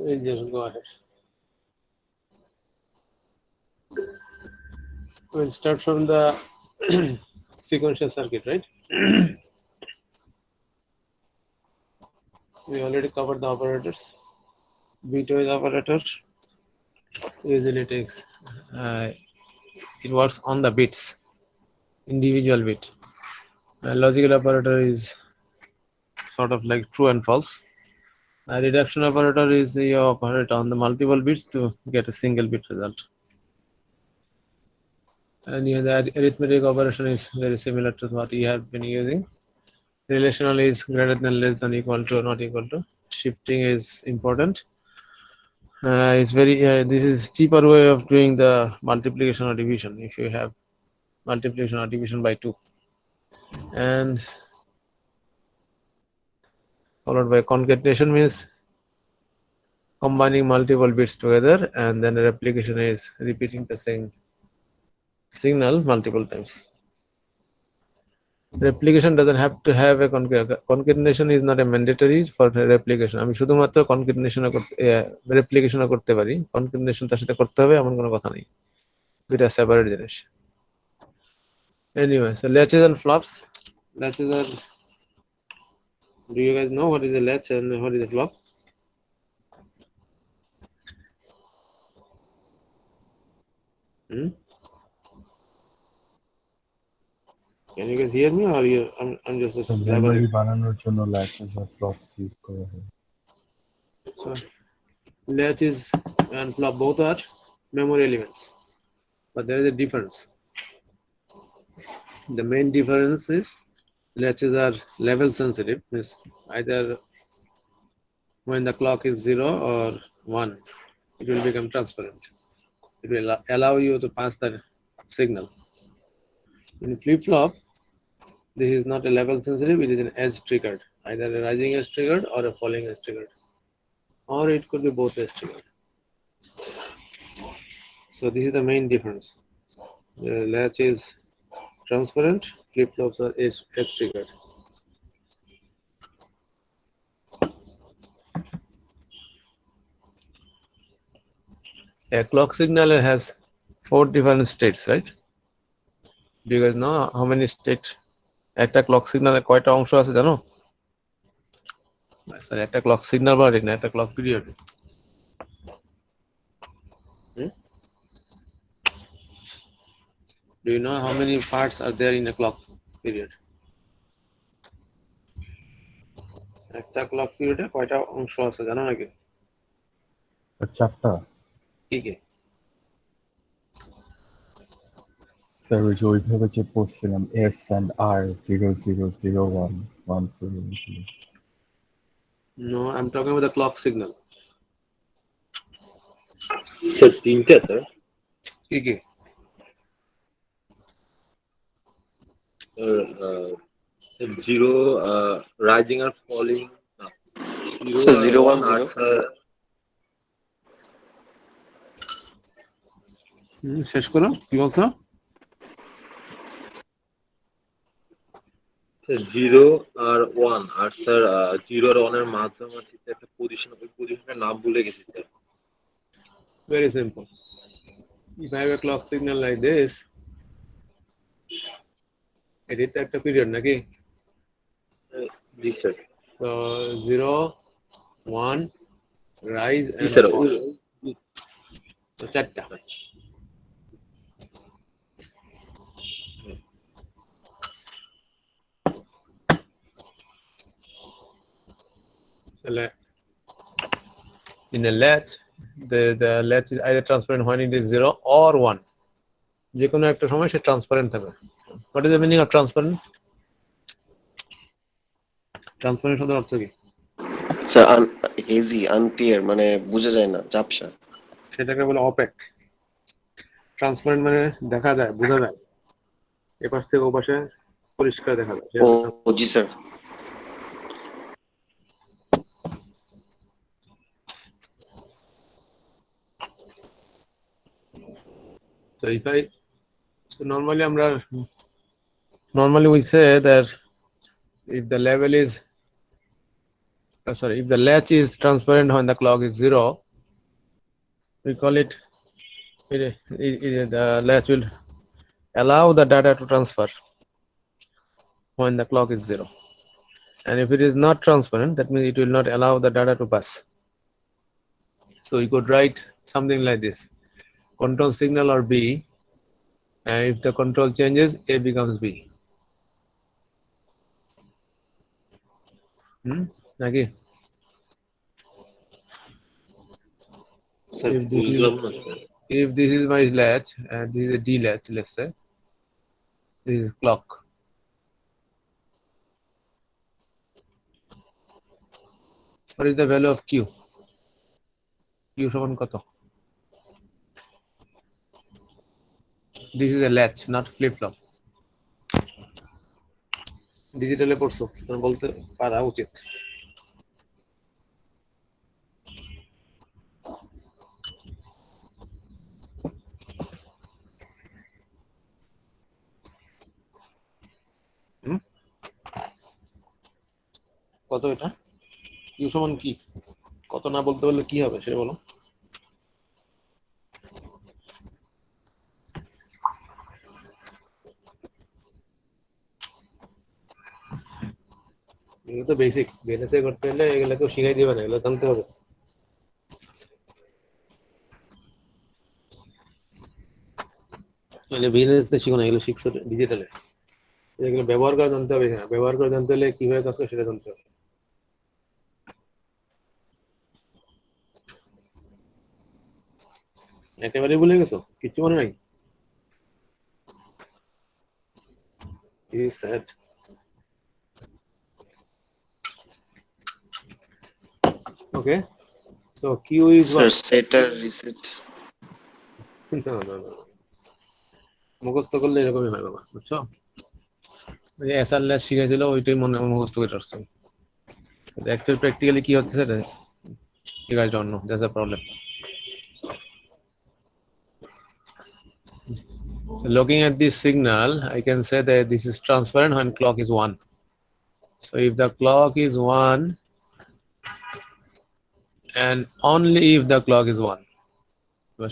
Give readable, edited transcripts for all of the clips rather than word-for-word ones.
Just go ahead. We'll start from the sequential circuit, right? We already covered the operators. Bitwise operator usually takes, it works on the bits, individual bit. A logical operator is sort of like true and false. A reduction operator is you operate on the multiple bits to get a single bit result. And the arithmetic operation is very similar to what you have been using. Relational is greater than, less than, equal to, not equal to. Shifting is important. It's very this is cheaper way of doing the multiplication or division if you have multiplication or division by 2. And followed by concatenation means combining multiple bits together, and then replication is repeating the same signal multiple times. Replication doesn't have to have a concatenation is not a mandatory for replication. আমি শুধুমাত্র concatenation করতে replication করতে পারি, concatenation তার সাথে করতে হবে এমন কোনো কথা নেই, দুইটা সেপারেট জিনিস। Anyway, so latches and flops. Latches are, do you guys know what is a latch and what is a flop? Can you guys hear me, or I'm just memory বানানোর জন্য latches আর flops use করা হয়। So latches and flop both are memory elements, but there is a difference. The main difference is latches are level sensitive, means either when the clock is 0 or 1, it will become transparent. It will allow you to pass the signal. In flip-flop, this is not a level sensitive, it is an edge triggered, either a rising edge triggered or a falling edge triggered, or it could be both edge triggered. So this is the main difference. The latch is transparent, flip-flops are edge triggered. A clock signal has 4 different states, right? Do you guys know how many states? একটা clock সিগনালে কয়টা অংশ আছে জানো? Sir একটা clock signal বলে না, একটা clock period. Do you know how many parts are there in a clock period? একটা ক্লক পিরিয়ডে কয়টা অংশ আছে জানো নাকি? চারটা। কি কি? স্যার ওই যে ওইভাবে যে পড়ছিলাম S and R 000110. No, I'm talking about the clock signal. Sir তিনটা স্যার। কি কি? জিরো, রাইজিং আর ফলিং, স্যার 010 শেষ করো, কি বলছো? 0 আর 1, আর স্যার 0 আর 1 এর মাঝামাঝি একটা পজিশন, ওই পজিশনের নাম ভুলে গেছি sir. Very simple. If I have a clock signal like this, it is একটা পিরিয়ড নাকি? জি sir. So 0, 1, rise and sir fall. So চারটা। So in a latch, the latch is either transparent when it is 0 or 1. যে কোনো একটা সময় সে transparent থাকবে। What is the meaning of transparent? Transparent শব্দের অর্থ কি? স্যার হেজি, আনক্লিয়ার, মানে বোঝা যায় না, ঝাপসা। সেটাকে বলে অপেক। ট্রান্সপারেন্ট মানে দেখা যায়, বোঝা যায়, এপাশ থেকে ওপাশে পরিষ্কার দেখা যায়। ও জি sir. So normally we say that if the level is sorry, if the latch is transparent when the clock is 0, we call it, the latch will allow the data to transfer when the clock is 0. And if it is not transparent, that means it will not allow the data to pass. So you could write something like this: control signal or B, and if the control changes, A becomes B. Naki? Sir If this is, বুঝলাম না sir. if this is my latch and this is a D latch, let's say, this is clock. What is the value of Q? Q সমান কত? This is a latch, not flip flop. ডিজিটালে পড়ছো, তোমার বলতে পারা উচিত। কত এটা? Q সমান কি? কত না বলতে পারলে কি হবে সেটা বলো। এগুলো তো বেসিক, বিএনএসএ করতে হলে এগুলো কেউ শিখাই দিবে না, এগুলো জানতে হবে। বিএনএসএ শিখো না, এগুলো শিখছো ডিজিটালে। এগুলো ব্যবহার করে জানতে হবে, এখানে ব্যবহার করে জানতে হলে কিভাবে কাজ করে সেটা জানতে হবে। একেবারে ভুলে গেছো, কিচ্ছু মনে নাই? Sad. Okay, so Q is sir what? Set আর রিসেট। No. মুখস্থ করলে এরকমই হয় বাবা, বুঝছো? ওই এসআর ল্যাচ শিখেছিল ওইটাই মনে মুখস্থ করে আসছে। অ্যাকচুয়ালি প্র্যাকটিক্যালি কি হচ্ছে সেটা you guys don't know, that's a problem. So looking at this signal, I can say that this is transparent when clock is 1. So if the clock is 1 and only if the clock is 1,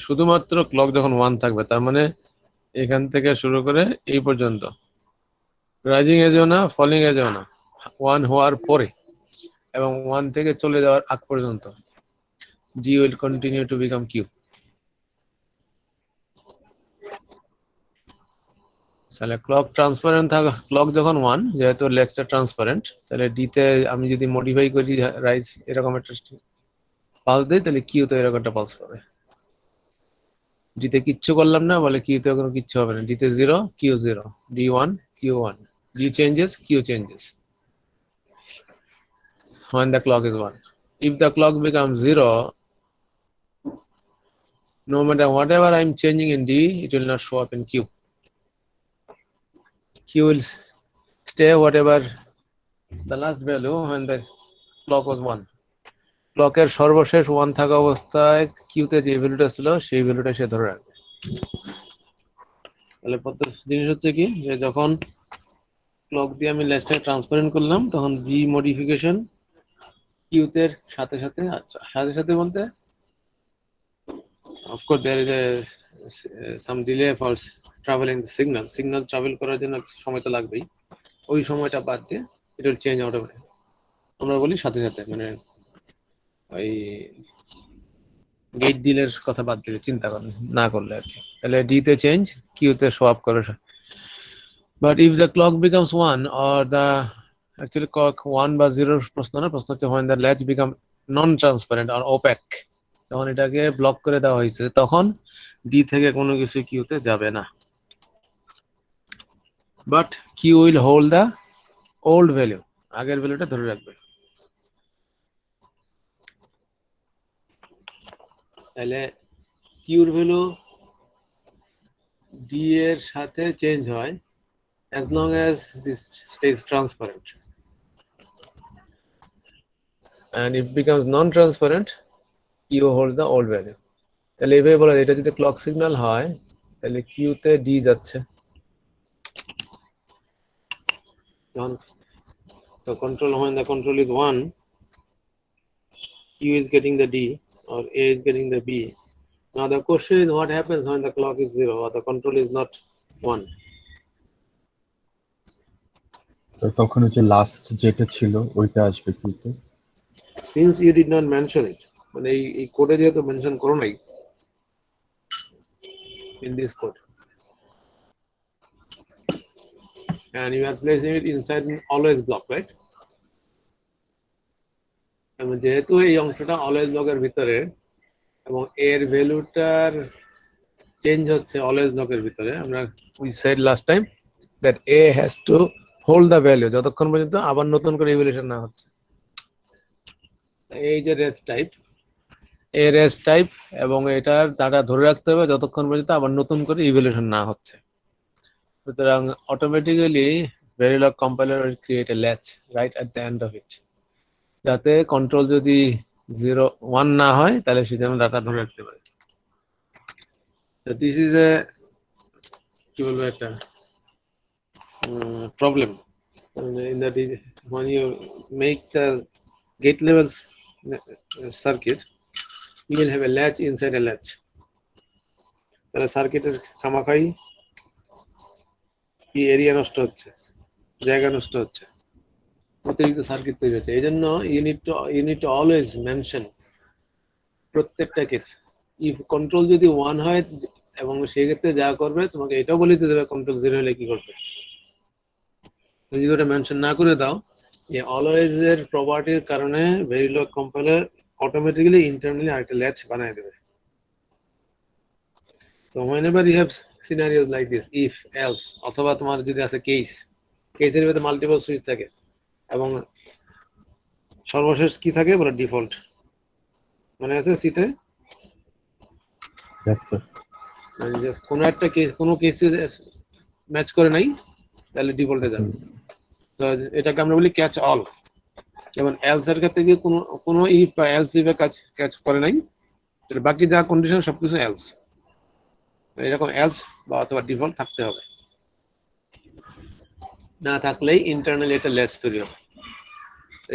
শুধুমাত্র clock যখন 1 থাকবে, তার মানে এখান থেকে শুরু করে এই পর্যন্ত রাইজিং এজেও না, ফলিং এজেও না, 1 হওয়ার পরে এবং 1 থেকে চলে যাওয়ার আগ পর্যন্ত D will continue to become Q. তাহলে ক্লক ট্রান্সপারেন্ট থাকা, ক্লক যখন 1, যেহেতু লেক্সটা ট্রান্সপারেন্ট, তাহলে ডি তে আমি যদি মডিফাই করি রাইজ এরকম একটা পালস দেই, তাহলে কিউ তো এরকম একটা পালস পাবে। ডি তে কিচ্ছু করলাম না বলে কিউ তে কোনো কিচ্ছু হবে না। ডি তে 0, Q 0, D 1, Q 1, D changes, Q changes when the clock is 1. If the clock becomes 0, no matter whatever I'm changing in D, it will not show up in Q. Q will stay whatever the last value when the clock was 1. ক্লকের সর্বশেষ 1 থাকা অবস্থায় কিউতে যে ভ্যালুটা ছিল সেই ভ্যালুটা সে ধরে রাখবে। তাহলে প্রথম জিনিস হচ্ছে কি, যে যখন ক্লক দিয়ে আমি লেসটা ট্রান্সপারেন্ট করলাম, তখন জি মডিফিকেশন কিউতে সাথে সাথে, আচ্ছা সাথে সাথে বলতে of course there is some delay for travelling the signal, signal travel করার জন্য সময় তো লাগবেই, ওই সময়টা বাদ দিয়ে ইট উইল চেঞ্জ অটোমেটিক। আমরা বলি সাথে সাথে, মানে ওই গেট ডিলের কথা বাদ দিলে, চিন্তা না করলে আর কি, তাহলে ডি তে চেঞ্জ, কিউতে শো আপ করে। But if the clock becomes 1 or the actually clock 1 বা 0 প্রশ্ন না, প্রশ্ন হচ্ছে when the latch become non transparent আর opaque, যখন এটাকে ব্লক করে দেওয়া হয়েছে তখন ডি থেকে কোনো কিছু কিউতে যাবে না, but Q will hold the old value, আগের ভ্যালুটা ধরে রাখবে। তাহলে কিউর ভ্যালু ডি এর সাথে চেঞ্জ হয় as long as this stays transparent, and if it becomes non-transparent, Q holds the old value. তাহলে এইভাবে বলা যায়, এটা যদি ক্লক সিগন্যাল হয় তাহলে কিউ তে ডি যাচ্ছে, যখন তো control when the control is 1, Q is getting the D or A is getting the B. Now the question is what happens when the clock is 0 or the control is not 1. তো তখন ওই যে last যেটা ছিল ওইটা আসবে কিউতে। Since you did not mention it, মানে এই কোডে যেহেতু মেনশন করো নাই in this code, and you are placing it inside an always block, right? এবং যেহেতু এই অংশটা অলওয়েজ ব্লকের ভিতরে এবং এর ভ্যালুটার চেঞ্জ হচ্ছে অলওয়েজ ব্লকের ভিতরে, আমরা we said last time that A has to hold the value যতক্ষণ পর্যন্ত আবার নতুন করে ইভ্যালুয়েশন না হচ্ছে। এই যে রেজ টাইপ, এই রেজ টাইপ এবং এটার ডাটা ধরে রাখতে হবে যতক্ষণ পর্যন্ত আবার নতুন করে ইভ্যালুয়েশন না হচ্ছে। সুতরাং automatically Verilog compiler will create a latch right at the end of it, যাতে কন্ট্রোল যদি 0 1 না হয় তাহলে সে যেন ডাটা ধরে রাখতে পারে। দিস ইজ এ কি বলবো একটা problem in that when you make the gate level circuit, you will have a latch inside a latch. তাহলে সার্কিটের খামাখাই কি এরিয়া নষ্ট হচ্ছে, জায়গা নষ্ট হচ্ছে, অতিরিক্ত সার্কিট তৈরি হচ্ছে। এই জন্য you need to always mention প্রত্যেকটা কেস ইফ কন্ট্রোল যদি 1 হয় এবং সেই ক্ষেত্রে যা করবে তোমাকে এটাও বলে দিতে হবে কন্ট্রোল 0 হলে কি করবে। তুমি যদি ওটা মেনশন না করে দাও, এই অলওয়েজ এর প্রপার্টির কারণে ভেরিলগ কম্পাইলার অটোমেটিক্যালি ইন্টারনালি আরেকটা ল্যাচ বানায় দেবে। So whenever you have scenarios like this, if else, অথবা তোমার যদি আছে কেসের ভিতরে মাল্টিপল সুইচ থাকে এবং সর্বশেষ কি থাকে বলে ডিফল্ট, মানে আছে সিতে Yes, sir. মানে যে কোনো একটা কেস কোনো কেসে ম্যাচ করে নাই তাহলে ডিফল্টে যাবে। তো এটাকে আমরা বলি ক্যাচ অল। যেমন এলস এর ক্ষেত্রে কি কোনো ইফ বা এলস ইফ এ ক্যাচ করে নাই, তাহলে বাকি যা কন্ডিশন সবকিছু এলস, এরকম এলস বা অথবা ডিফল্ট থাকতে হবে, না থাকলেই ইন্টারনালি এটা ল্যাচ তৈরি হবে।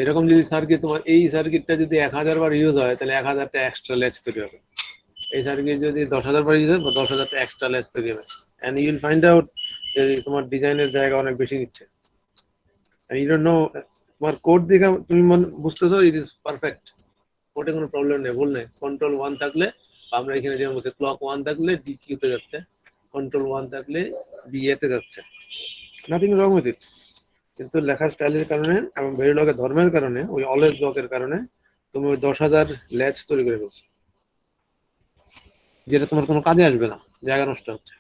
এরকম যদি সার্কিট তোমার এই সার্কিটটা যদি 1000 বার ইউজ হয় তাহলে 1000টা এক্সট্রা ল্যাচ তৈরি হবে। এই সার্কিট যদি 10,000 বার ইউজ হয় 10,000টা এক্সট্রা ল্যাচ তৈরি হবে। And you will find out যে তোমার ডিজাইনের জায়গা অনেক বেশি নিচ্ছে। And you don't know, তোমার কোড দেখে তুমি বুঝতেছো ইট ইজ পারফেক্ট, কোডে কোনো প্রবলেম নেই, ভুল নেই। কন্ট্রোল 1 থাকলে আমরা এখানে যেমন বলছি ক্লক 1 থাকলে ডি কিউতে যাচ্ছে, কন্ট্রোল 1 থাকলে বি এতে যাচ্ছে, নাথিং রং উইথ ইট। কিন্তু লেখার স্টাইলের কারণে এবং ভেরিলগের ধর্মের কারণে ওই অলওয়েজ ব্লকের কারণে তুমি ওই 10,000 ল্যাচ তৈরি করে ফেলছো, যেটা তোমার কোনো কাজে আসবে না, জায়গা নষ্ট হচ্ছে।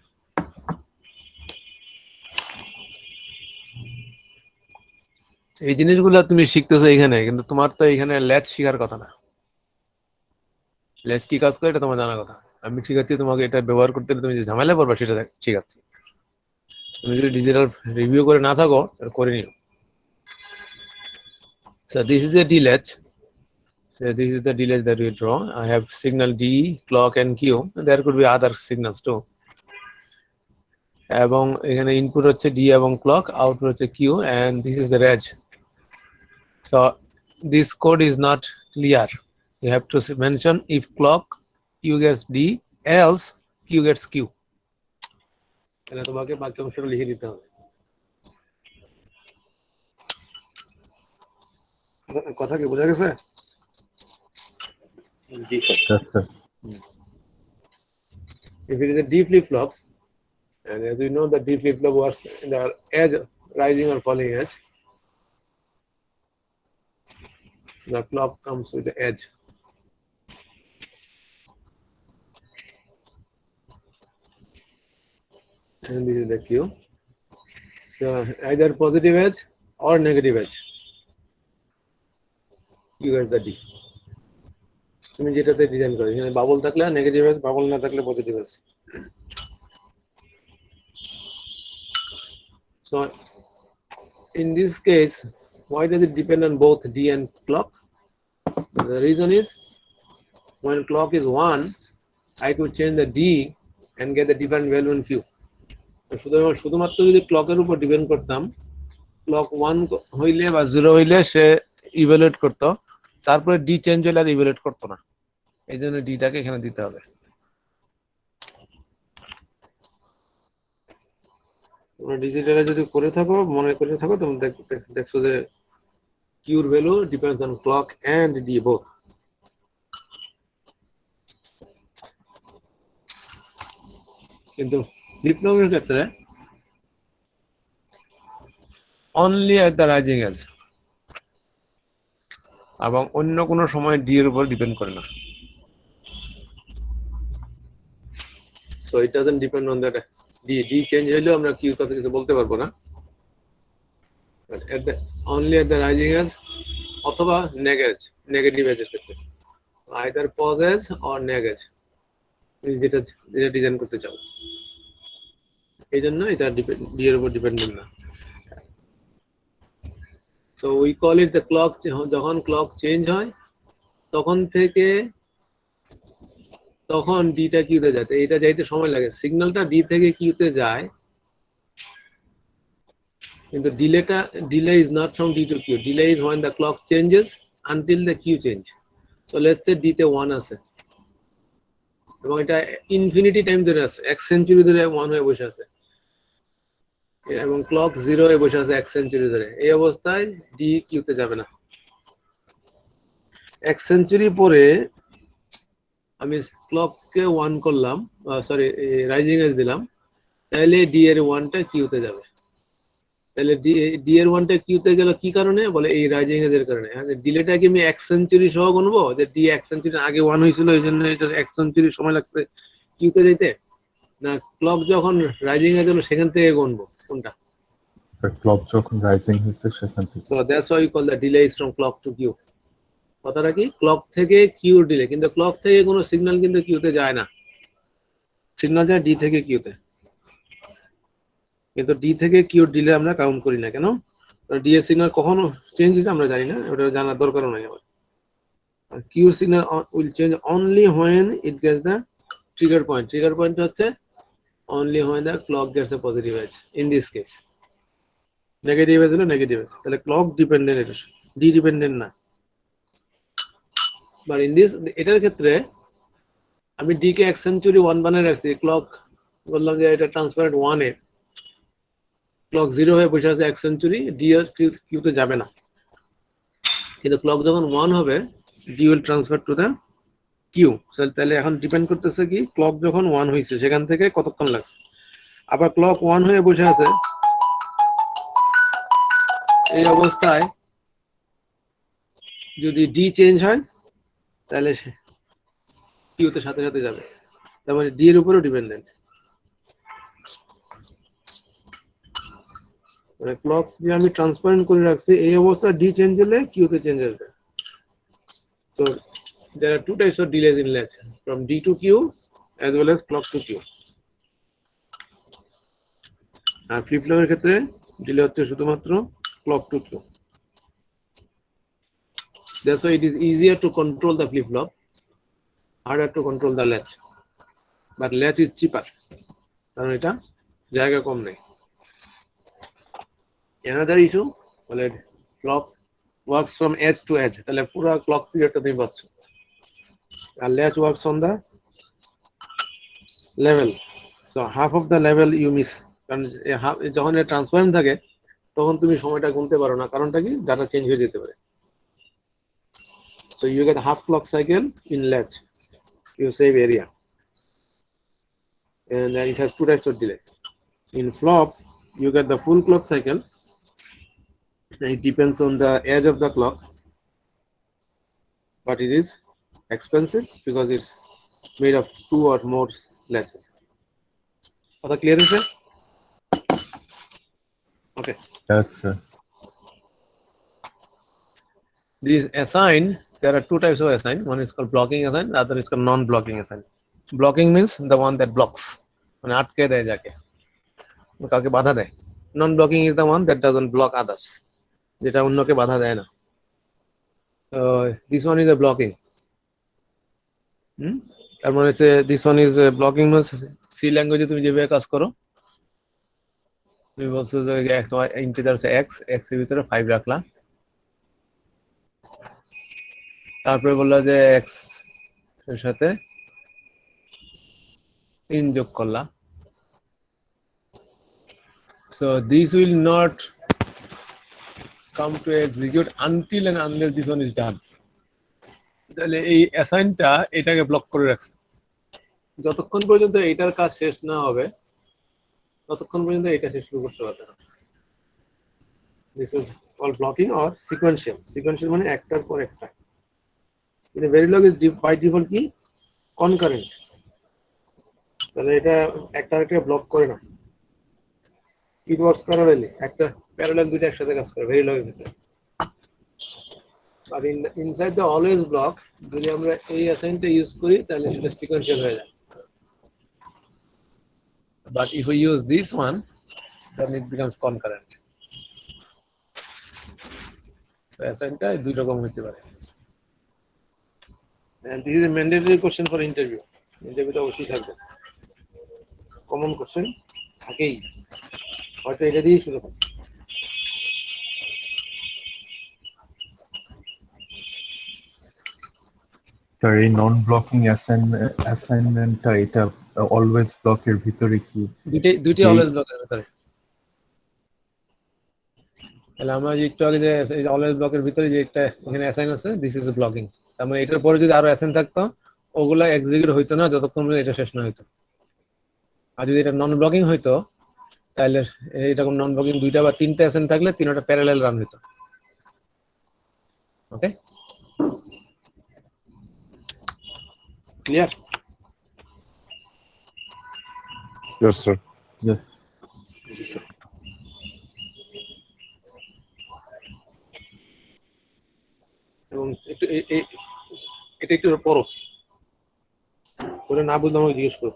এই জিনিসগুলো তুমি শিখতেছো এখানে, কিন্তু তোমার তো এখানে ল্যাচ শেখার কথা না। ল্যাচ কি কাজ করে এটা তোমার জানার কথা। আমি শিখাচ্ছি তোমাকে, এটা ব্যবহার করতে তুমি যে ঝামেলা পড়বা সেটা শিখাচ্ছি। তুমি যদি ডিজিটাল রিভিউ করে না থাকো করে নিও। So this is a D latch. So this is the D latch that we draw. I have signal D, clock and Q. There could be other signals too. এবং এখানে ইনপুট হচ্ছে D এবং clock, output হচ্ছে Q, and this is the reg. So this code is not clear. You have to mention if clock Q gets D, else Q gets Q. তাহলে তোমাকে বাকি অংশটা লিখে দিতে হবে। কথা কি বোঝা গেছে? জি sir. Yes, sir. If it is a D flip-flop, and as we know the D flip-flop works in the edge, rising or falling edge, the clock comes with the edge. And this is the Q. So either positive edge or negative edge. Q gets the D. তুমি যেটাতে design করো, এখানে bubble থাকলে negative age, bubble না থাকলে positive edge. So in this case, why does it depend on both D and clock? The reason is when clock is 1, I could change the D and get the different value in Q. শুধুমাত্র যদি ক্লকের উপর depend করতাম, clock 1 হইলে বা 0 হইলে সে evaluate করতো তারপরে D change হলে আর ইভ্যালুয়েট করতো না, এই জন্য ডিটাকে এখানে দিতে হবে। তোমরা ডিজিটালে যদি করে থাকো, মনে করে থাকো, তোমরা দেখছো যে কিউর value depends on clock and D both. কিন্তু ডিপ্লোমের ক্ষেত্রে only at the rising edge, এবং অন্য কোনো সময় ডি এর উপর ডিপেন্ড করে না। So it doesn't depend on that D change হইলেও আমরা কিউর কথা কিছু বলতে পারবো না। Only at the rising edge অথবা নেগেটিভ এজের ক্ষেত্রে, either pos edge or neg edge, যেটা যেটা ডিজাইন করতে চাও, এই জন্য এটা ডি এর উপর ডিপেন্ডেন্ট না। So we call it the clock. যখন ক্লক চেঞ্জ হয় তখন ডিটা কিউতে যায়, এটা যাইতে সময় লাগে। সিগন্যালটা ডি থেকে কিউতে যায়, কিন্তু delay is not from D to Q. Delay is when the clock changes until the queue change. So let's say ডিতে 1 আছে এবং এটা ইনফিনিটি টাইম ধরে আছে, 1 সেঞ্চুরি ধরে 1 হয়ে বসে আছে, এবং ক্লক 0 হয়ে বসে আছে 1 সেঞ্চুরি ধরে। এই অবস্থায় ডি কিউতে যাবে না। 1 সেঞ্চুরি পরে আমি ক্লককে 1 করলাম, সরি রাইজিং এজ দিলাম, তাহলে ডি এর 1টা কিউতে যাবে। তাহলে ডি এর 1টা কিউতে গেল কি কারণে? বলে এই রাইজিং এজ এর কারণে। ডিলেটাকে আমি 1 সেঞ্চুরি সহ গুনবো, যে ডি 1 সেঞ্চুরি আগে 1 হয়েছিল, এই জন্য এটা 1 সেঞ্চুরি সময় লাগছে কিউতে যেতে, না ক্লক যখন রাইজিং এজ হলো সেখান থেকে গুনবো? কোনটা? ক্লক যখন রাইজিং হয়েছে সেখান থেকে। So that's why we call the delay is from clock to Q. কথাটা কি? ক্লক থেকে কিউর ডিলে, কিন্তু ক্লক থেকে কোনো সিগন্যাল কিন্তু কিউতে যায় না, সিগন্যাল যায় ডি থেকে কিউতে। কিন্তু ডি থেকে কিউর ডিলে আমরা কাউন্ট করি না। কেন? ডি এর সিগন্যাল কখনো চেঞ্জ হয়েছে আমরা জানি না, ওটা জানার দরকারও নাই আমার। Q signal will change only when it gets the trigger point. Trigger point হচ্ছে only when the clock gets a positive edge. In this case negative edge হলো নেগেটিভ এজ, তাহলে ক্লক ডিপেন্ডেন্ট, এটা ডি ডিপেন্ডেন্ট না। But in this, এটার ক্ষেত্রে আমি D কে 1 century 1 বানিয়ে রাখছি, ক্লক বললাম যে এটা ট্রান্সপারেন্ট 1 এ, ক্লক 0 হয়ে বসে আছে 1 সেঞ্চুরি, ডি এর কিউতে যাবে না। কিন্তু ক্লক যখন 1 হবে, D will transfer to the Q. তাহলে এখন ডিপেন্ড করতেছে কি, ক্লক যখন 1 হয়েছে সেখান থেকে কতক্ষণ লাগছে। আবার ক্লক 1 হয়ে বসে আছে, এই অবস্থায় যদি ডি চেঞ্জ হয় তাহলে কিউতে সাথে সাথে যাবে, তার মানে ডি এর উপরেও ডিপেন্ডেন্ট। মানে ক্লক যে আমি ট্রান্সপারেন্ট করে রাখছি, এই অবস্থা ডি চেঞ্জ হলে কিউতে চেঞ্জ আসবে। তো there are two types of delays in latch, from D to Q as well as clock to Q. আর ফ্লিপ ফ্লপের ক্ষেত্রে ডিলে হচ্ছে শুধুমাত্র clock to Q. That's why it is easier to control the flip flop, harder to control the latch. But latch is cheaper, কারণ এটা জায়গা কম নেই। Another issue, বলে clock works from edge to edge, তাহলে পুরো clock পিরিয়ডটা তুমি পাচ্ছ। আর latch works on the level, so half of the level you miss, কারণ যখন এটা ট্রান্সপারেন্ট থাকে তখন তুমি সময়টা গুনতে পারো না, কারণটা কি, ডাটা চেঞ্জ হয়ে যেতে পারে। So you get half clock cycle in latch, you save area, and then it has two types of delay. In flop you get the full clock cycle, it depends on the edge of the clock, but it is expensive because it's made of 2 or more latches. Are that clear, sir? Okay. Yes, sir. This assign, there are two types of assign. One is called blocking assign, the other is called non-blocking assign. Blocking means the one that blocks, মানে আটকে দেয় যাকে, কাউকে বাধা দেয়। Non-blocking is the one that doesn't block others, যেটা অন্যকে বাধা দেয় না। This one is a blocking. তার মানে হচ্ছে this one is a blocking means C ল্যাঙ্গুয়েজে তুমি যেভাবে কাজ করো, তুমি বলছো যে তোমার ইন্টিজার আছে x, x এর ভিতরে 5 রাখলা, তারপরে বললো যে এক্স এর সাথে 3 যোগ করলাম, so this will not come to execute until and unless this one is done. তাহলে এই অ্যাসাইনটা এটাকে ব্লক করে রাখছে, যতক্ষণ পর্যন্ত এটার কাজ শেষ না হবে ততক্ষণ পর্যন্ত এটা শেষ শুরু করতে পারবে না। This is call blocking or sequential. Sequential মানে একটার পর একটা, কিন্তু ভেরিলগ ইজ বাই ডিফল্ট কি কনকারেন্ট, তাহলে এটা একটা আরেকটা ব্লক করে না, ইট ওয়ার্কস প্যারালালি, একটা প্যারালাল দুইটা একসাথে কাজ করে ভেরিলগের ভিতরে। আর ইনসাইড দ্য অলওয়েজ ব্লক যদি আমরা এই অ্যাসাইনটা ইউজ করি তাহলে সেটা সিকোয়েন্সিয়াল হয়ে যায়, but if we use this one then it becomes concurrent. So অ্যাসাইনটা দুই রকম হতে পারে, and this is a mandatory question for interview. ইন্টারভিউতে অবশ্যই থাকবে, কমন কোশ্চেন থাকেই, হয়তো এটা দিয়েই শুরু হবে। স্যার এই নন ব্লকিং অ্যাসাইনমেন্টটা এটা অলওয়েজ ব্লকের ভিতরে কি? দুইটি অলওয়েজ ব্লকের ভিতরে। তাহলে আমরা যে একটু আগে যে অলওয়েজ ব্লকের ভিতরে যে একটা এখানে অ্যাসাইন আছে, দিস ইজ ব্লকিং, তার মানে এটার পরে যদি আরো অ্যাসাইন থাকতো ওগুলা এক্সিকিউট হইতো না যতক্ষণ পর্যন্ত এটা শেষ না হইতো। আর যদি এটা নন ব্লকিং হইতো তাহলে এরকম নন ব্লকিং দুইটা বা তিনটা অ্যাসাইন থাকলে তিনটা প্যারালাল রান হইতো। ওকে, ক্লিয়ার? Yes, sir. Yes. এবং একটু এটা একটু পড়ো, ওটা না বুঝলে আমাকে জিজ্ঞেস করো।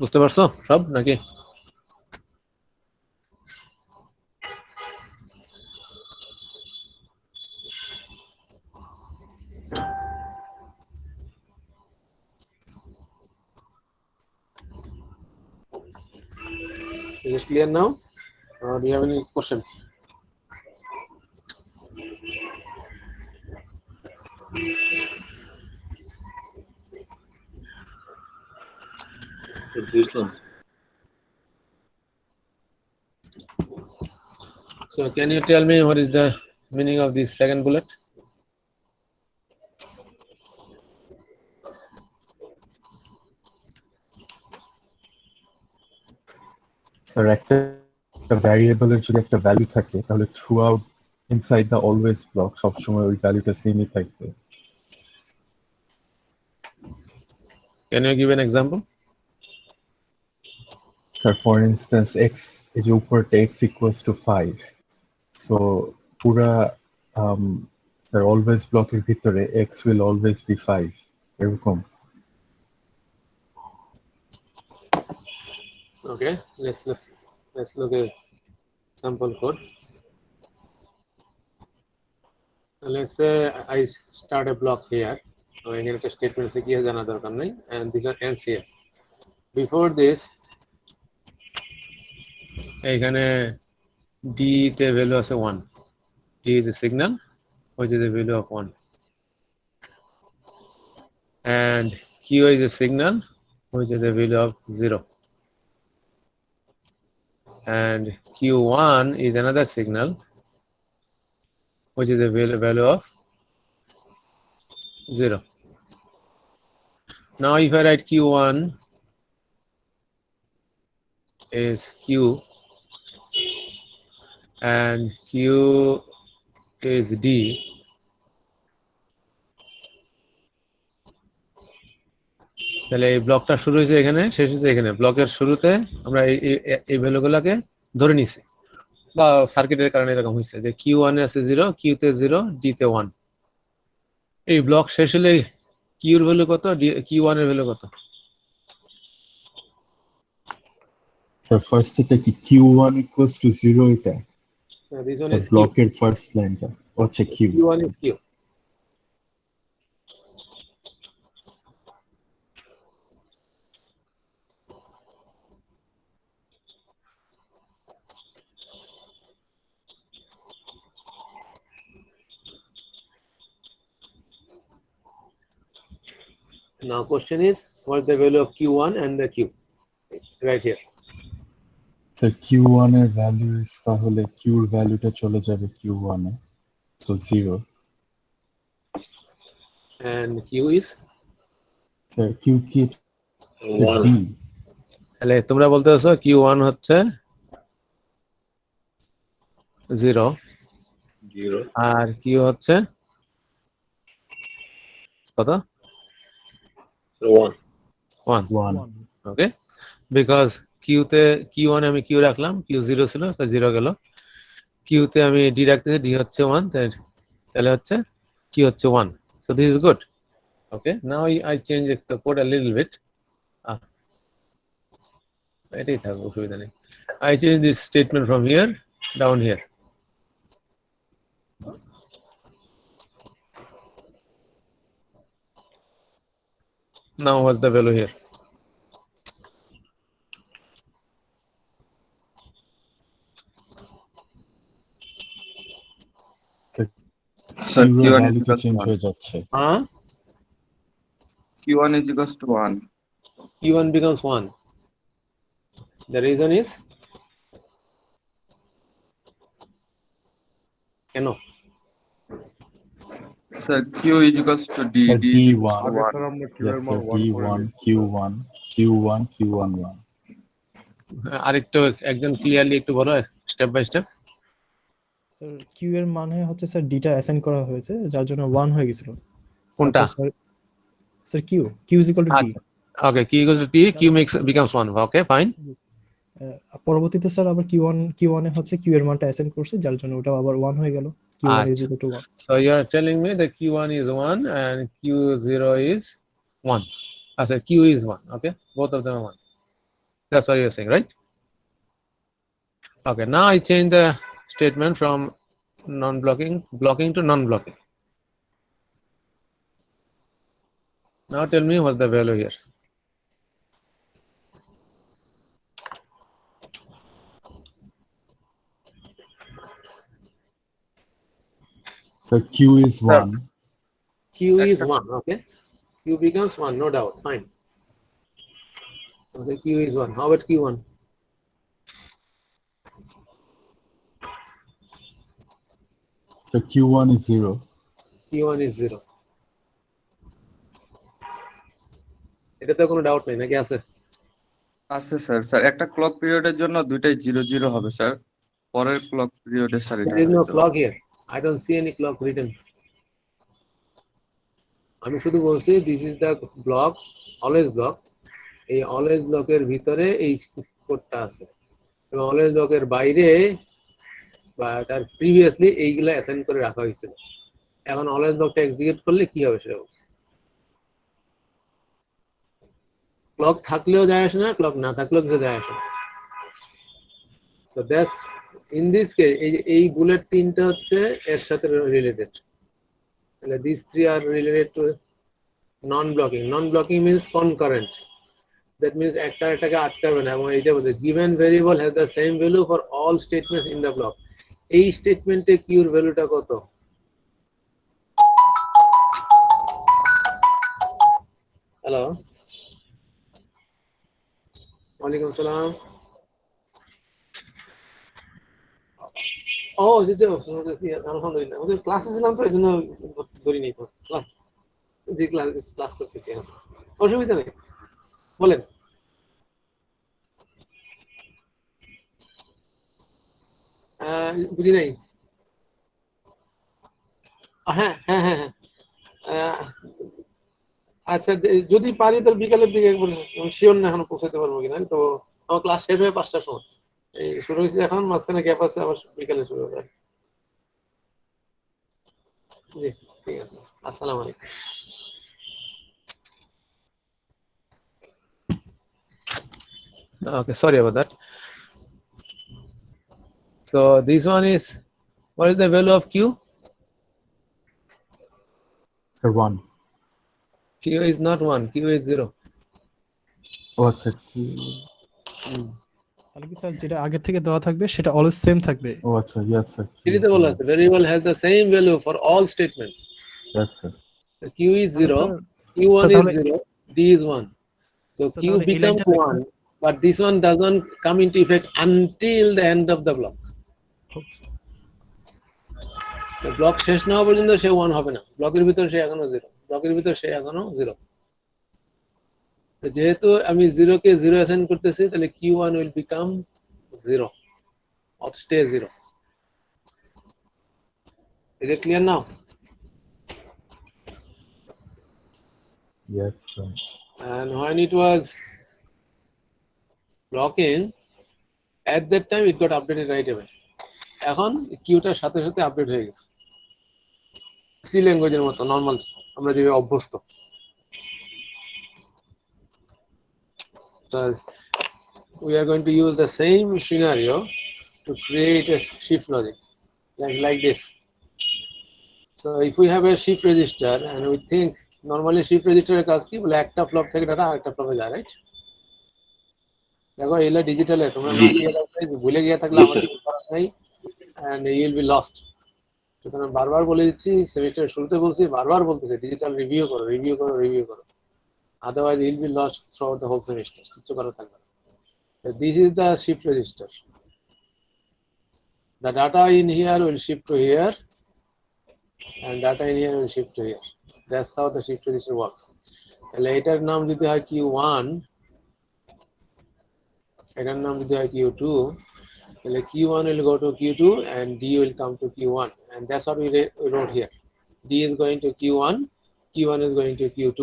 বুঝতে পারছো সব নাকি? Is it clear now? Do you have any question? বুঝলাম। So can you tell me what is the meaning of this second bullet? Sir একটা ভ্যারিয়েবলের যদি একটা ভ্যালু থাকে তাহলে through out inside the always block সবসময় ওই ভ্যালুটা সেমই থাকবে। Can you give an example? Sir for instance x, এই যে উপরটা এক্স ইকুয়ালস টু 5, সো পুরা স্যার অলওয়েজ ব্লকের ভিতরে এক্স উইল অলওয়েজ বি 5 এরকম। Okay, let's look at sample code. Let's say I start a block here. এখানে একটা statement আছে, কি জানা দরকার নাই, and these are ends here. Before this এখানে d তে ভ্যালু আছে 1, d is a signal which is a value of 1, and q is a signal which is a value of 0, and q1 is another signal which is a value of 0. Now if I write q1 is q and q is d, তাহলে এই ব্লকটা শুরু হয়েছে এখানে, শেষ হয়েছে এখানে। ব্লকের শুরুতে আমরা এই ভ্যালুগুলোকে ধরে নিছি, বা সার্কিটের কারণে এরকম হয়েছে যে কিউ ওয়ানে আছে 0, কিউতে 0, ডিতে 1। এই ব্লক শেষ হলে কিউর ভ্যালু কত, কিউ ওয়ানের ভ্যালু কত? স্যার ফার্স্ট এটা কি Q1 equals to 0 এটা? This one sir is Q, ব্লকের ফার্স্ট লাইনটা হচ্ছে Q. Q one is Q. Now question is, what is the value of Q1 and the Q? Right here. Sir Q1 এর value is তাহলে Q এর ভ্যালুটা চলে যাবে Q1 A, so 0. And Q is? Sir Q কি 1 D? তাহলে তোমরা বলতেছো Q1 হচ্ছে 0 0 আর Q হচ্ছে কত? 1 1. 1. ওকে, বিকজ কিউতে Q1 আমি কিউ রাখলাম, Q0 ছিল, 0 গেল। কিউতে আমি ডি রাখতেছি, ডি হচ্ছে 1, তাহলে হচ্ছে কি হচ্ছে 1. So this is good. Okay, now I change the code a little bit. এটাই থাকবে, অসুবিধা নেই। I change this statement from here down here. Now what's the value here? Q Sir, এর Q1 is ভ্যালুটা equals to চেঞ্জ 1. হয়ে যাচ্ছে। Q1 is equals to 1. Q1 becomes 1. The reason is কেন? Sir, Q is equals to D. Sir D is equals to D1. আগে sir 1. আমরা Q Yes, এর মান sir. 1 করে D1, নিয়েছি। Q1, Q1, Q1, 1. আরেকটু একজন ক্লিয়ারলি একটু বলো, step by step. Sir Q এর মানে হচ্ছে স্যার ডিটা অ্যাসাইন করা হয়েছে, যার জন্য 1 হয়ে গেছিল। কোনটা? তারপর sir Q is equal to D. Okay, Q equals to T, Q becomes 1. Okay, fine. পরবর্তীতে স্যার আবার কিউ ওয়ান এ হচ্ছে কিউ এর মানটা অ্যাসাইন করছে, যার জন্য ওটা আবার 1 হয়ে গেল। কিউ1 ইজ আচ্ছা। Equal to 1। So you are telling me that Q1 is 1 and Q0 is 1. I said Q is 1. Okay, both of them are 1. That's what you're saying, right? Okay, now I change the statement from blocking to non-blocking. Now tell me what's the value here. So Q is 1. Q is 1. Okay, Q becomes 1, no doubt. Fine. Okay, Q is 1. How about Q1? So Q1 is 0. Q1 is 0. এটাতে কোনো doubt নেই নাকি আছে? আছে sir. Sir একটা clock পিরিয়ডের জন্য দুইটাই 0 0 হবে স্যার। পরের ক্লক পিরিয়ডে স্যার এটা There is no হয়ে যাবে। clock here. I don't see any clock written. আমি শুধু বলছি this is the block, always block. এই অলওয়েজ ব্লকের ভিতরে এই কোডটা আছে, এবং অলওয়েজ ব্লকের বাইরে বা তার প্রিভিয়াসলি এইগুলা অ্যাসাইন করে রাখা হয়েছিল। এখন অলওয়েজ ব্লকটা এক্সিকিউট করলে কি হবে সেটা বলছে। ক্লক থাকলেও যায় আসে না, ক্লক না থাকলেও কিছু যায় আসে না। So that's in this case এই বুলেট তিনটা হচ্ছে এর সাথে রিলেটেড। তাহলে this three are related to non-blocking. Non-blocking means concurrent. That means একটাকে আটকাবে না, এবং এইটা বলছে given variable has the same value for all statements in the block. এই স্টেটমেন্টে কিউর ভ্যালুটা কত? হ্যালো, ওয়ালাইকুম সালাম। ও যেতে আলহামদুলিল্লাহ, আমাদের ক্লাসে ছিলাম তো এই জন্য ধরি নেই। জি, ক্লাস করতেছি এখন, অসুবিধা নেই, বলেন। বুঝি নাই। হ্যাঁ হ্যাঁ হ্যাঁ হ্যাঁ, আচ্ছা যদি পারি তাহলে বিকালের দিকে একবার, আমি শিওর না এখনো পৌঁছাতে পারবো কিনা। তো আমার ক্লাস শেষ হয়ে 5টার সময়, এই শুরু হয়েছে এখন, মাঝখানে গ্যাপ আছে, আবার বিকালে শুরু হবে। জি ঠিক আছে, আসসালামু আলাইকুম। Okay, sorry about that. So this one is, what is the value of Q? Sir, 1. Q is not 1, Q is 0. ও আচ্ছা কি, তাহলে কি স্যার যেটা আগে থেকে দেওয়া থাকবে সেটা অলওয়েজ সেম থাকবে? ও আচ্ছা, yes sir. সেটাতে বলা আছে variable has the same value for all statements. Yes sir. So Q is তাহলে 0, স্যার Q1 স্যার is তাহলে 0, D is 1. So sir Q তাহলে এই becomes লাইনটা 1, but this one doesn't come into effect until the end of the block. Block শেষ না হওয়া পর্যন্ত সে 1 হবে না, ব্লকের ভিতর সে এখনো 0, ব্লকের ভিতর সে এখনো 0। যেহেতু আমি 0 কে 0 অ্যাসাইন করতেছি, তাহলে Q1 will become 0 or stay 0. Is it clear now? Yes sir. And when it was blocking, at that time it got updated right away. এখন কিউটার সাথে সাথে আপডেট হয়ে গেছে, সি ল্যাঙ্গুয়েজের মতো নরমাল আমরা যেভাবে অভ্যস্ত। So we are going to use the same scenario to create a shift logic like this. So if we have a shift register and we think normally shift register এর কাজ কি, বলে একটা flop থেকে data আরেকটা ফ্লপে যায়, right? দেখো এগুলা ডিজিটালে তোমরা না দিয়ে ভুলে গিয়ে থাকলে আমার কিছু করার নাই, and you will be lost. সুতরাং বারবার বলে দিচ্ছি, সেমিস্টারের শুরুতে বলছি, বারবার বলতেছি ডিজিটাল রিভিউ করো, রিভিউ করো, রিভিউ করো, otherwise you will be lost throughout the whole semester, কিছু করা থাকবে না। This is the shift register. The data in here will shift to here, and data in here will shift to here. That's how the shift register works. তাহলে এটার নাম যদি হয় Q1, এটার নাম যদি হয় Q2, তাহলে Q1 will go to Q2 and D will come to Q1, and that's what we wrote here. D is going to Q1, Q1 is going to Q2.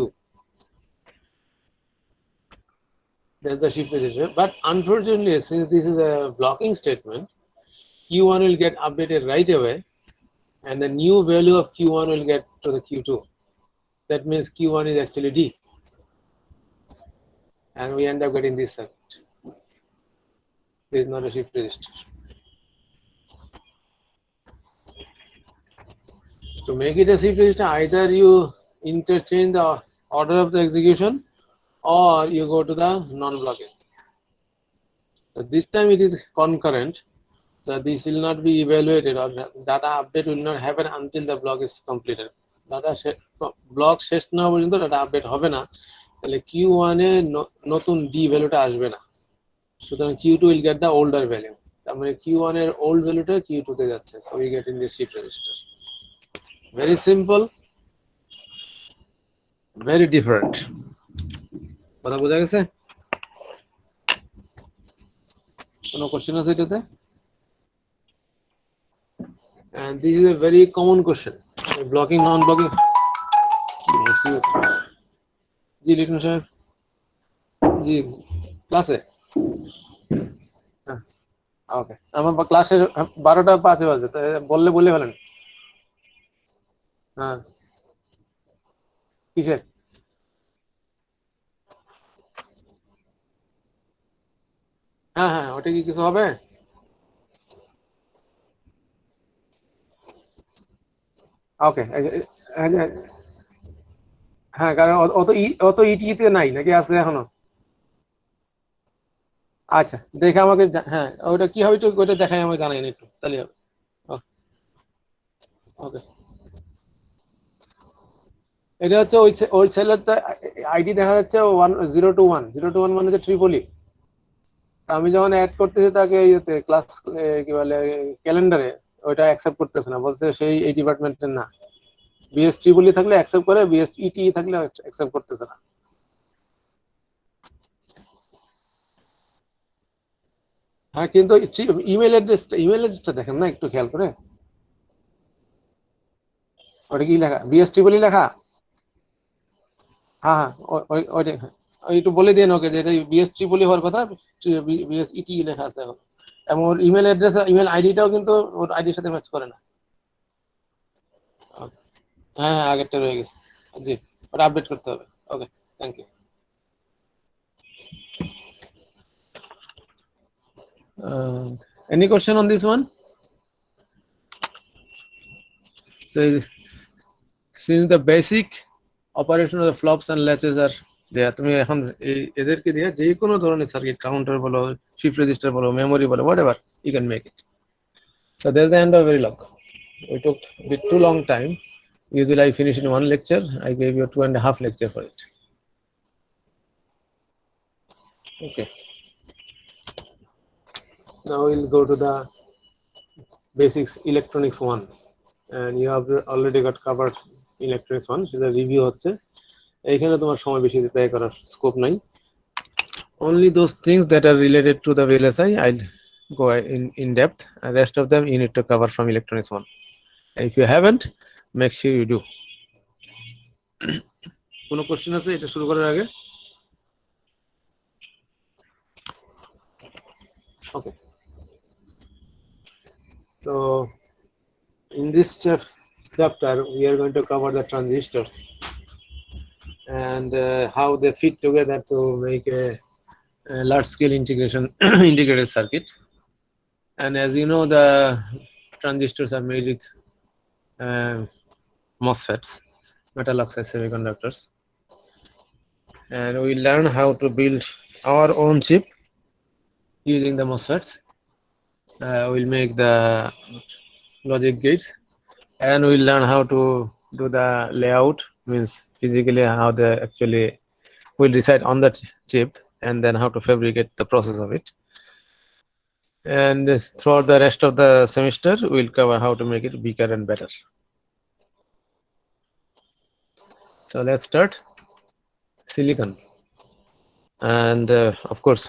That's the shift register. But unfortunately, since this is a blocking statement, Q1 will get updated right away, and the new value of Q1 will get to the Q2. That means Q1 is actually D, and we end up getting this circuit. This is not a shift register. To make it a shift register, either you interchange the order of the execution or you go to the non-blocking. So this time it is concurrent, so this will not be evaluated or data update will not happen until the block is completed. Data block শেষ না পর্যন্ত data update হবে না, তাহলে Q1 এ নতুন D ভ্যালুটা আসবে না, সুতরাং Q2 will get the older value, তার মানে Q1 এর old ভ্যালুটা Q2 তে যাচ্ছে, so we get in this shift register. Very simple, very different. কথা বোঝা গেছে? কোনো কোশ্চেন আছে এটাতে? And this is a very common question. Blocking, non-blocking. জি লিটন সাহেব, জি ক্লাসে, হ্যাঁ ওকে, আমার ক্লাসে 12টা 5 বাজে, বললে বলে ফেলেন। হ্যাঁ কিসের? হ্যাঁ হ্যাঁ, ওটা কি কিছু হবে? ওকে, হ্যাঁ কারণ অত ইটিতে নাই নাকি, আছে এখনো? আচ্ছা দেখে আমাকে হ্যাঁ ওটা কি হবে একটু ওটা দেখাই, আমাকে জানাই একটু, তাহলে হবে। ওকে, এটা হচ্ছে ওই ছেলেরটা আইডি দেখা যাচ্ছে 1021 মানে হচ্ছে ট্রিপলি। আমি যখন অ্যাড করতেছি তাকে ইয়েতে ক্লাস কি বলে ক্যালেন্ডারে, ওইটা অ্যাকসেপ্ট করতেছে না, বলছে সেই এই ডিপার্টমেন্টের না। বিএস ট্রিপলি থাকলে অ্যাকসেপ্ট করে, বিএস ইটি থাকলে অ্যাকসেপ্ট করতেছে না। হ্যাঁ কিন্তু ইমেল অ্যাড্রেসটা দেখেন না একটু খেয়াল করে, ওটা কি লেখা? বিএস ট্রিপলি লেখা? হ্যাঁ ওইটা একটু বলে দিন ওকে যে এটা বিএস ট্রিপলি হওয়ার কথা, বিএস ইটি লেখা আছে এখন, এবং ওর ইমেল অ্যাড্রেস ইমেল আইডিটাও কিন্তু ওর আইডির সাথে ম্যাচ করে না। হ্যাঁ আগেরটা রয়ে গেছে, জি ওটা আপডেট করতে হবে। Okay thank you. Any question on this one? So since the basic operation of the flops and latches are there, তুমি এখন এদেরকে দিয়ে যে কোনো ধরনের সার্কিট, কাউন্টার বলো, শিফট রেজিস্টার বলো, মেমোরি বলো, whatever you can make it. So there's the end of Verilog. We took a bit too long time. Usually I finish in one lecture. I gave you 2.5 lecture for it. Okay. Now we'll go to the basics electronics 1, and you have already got covered electronics 1. সেটা review হচ্ছে, এইখানে তোমার সময় বেশি ব্যয় করার scope নাই। Only those things that are related to the VLSI I'll go in depth, and rest of them you need to cover from electronics 1. If you haven't, make sure you do. কোনো question আছে এটা শুরু করার আগে? Okay. So in this chapter we are going to cover the transistors and how they fit together to make a large scale integration integrated circuit. And as you know, the transistors are made with MOSFETs, metal oxide semiconductors, and we learn how to build our own chip using the MOSFETs. We'll make the logic gates, and we'll learn how to do the layout, means physically how they actually will decide on that chip, and then how to fabricate the process of it. And throughout the rest of the semester we'll cover how to make it bigger and better. So let's start. Silicon, and of course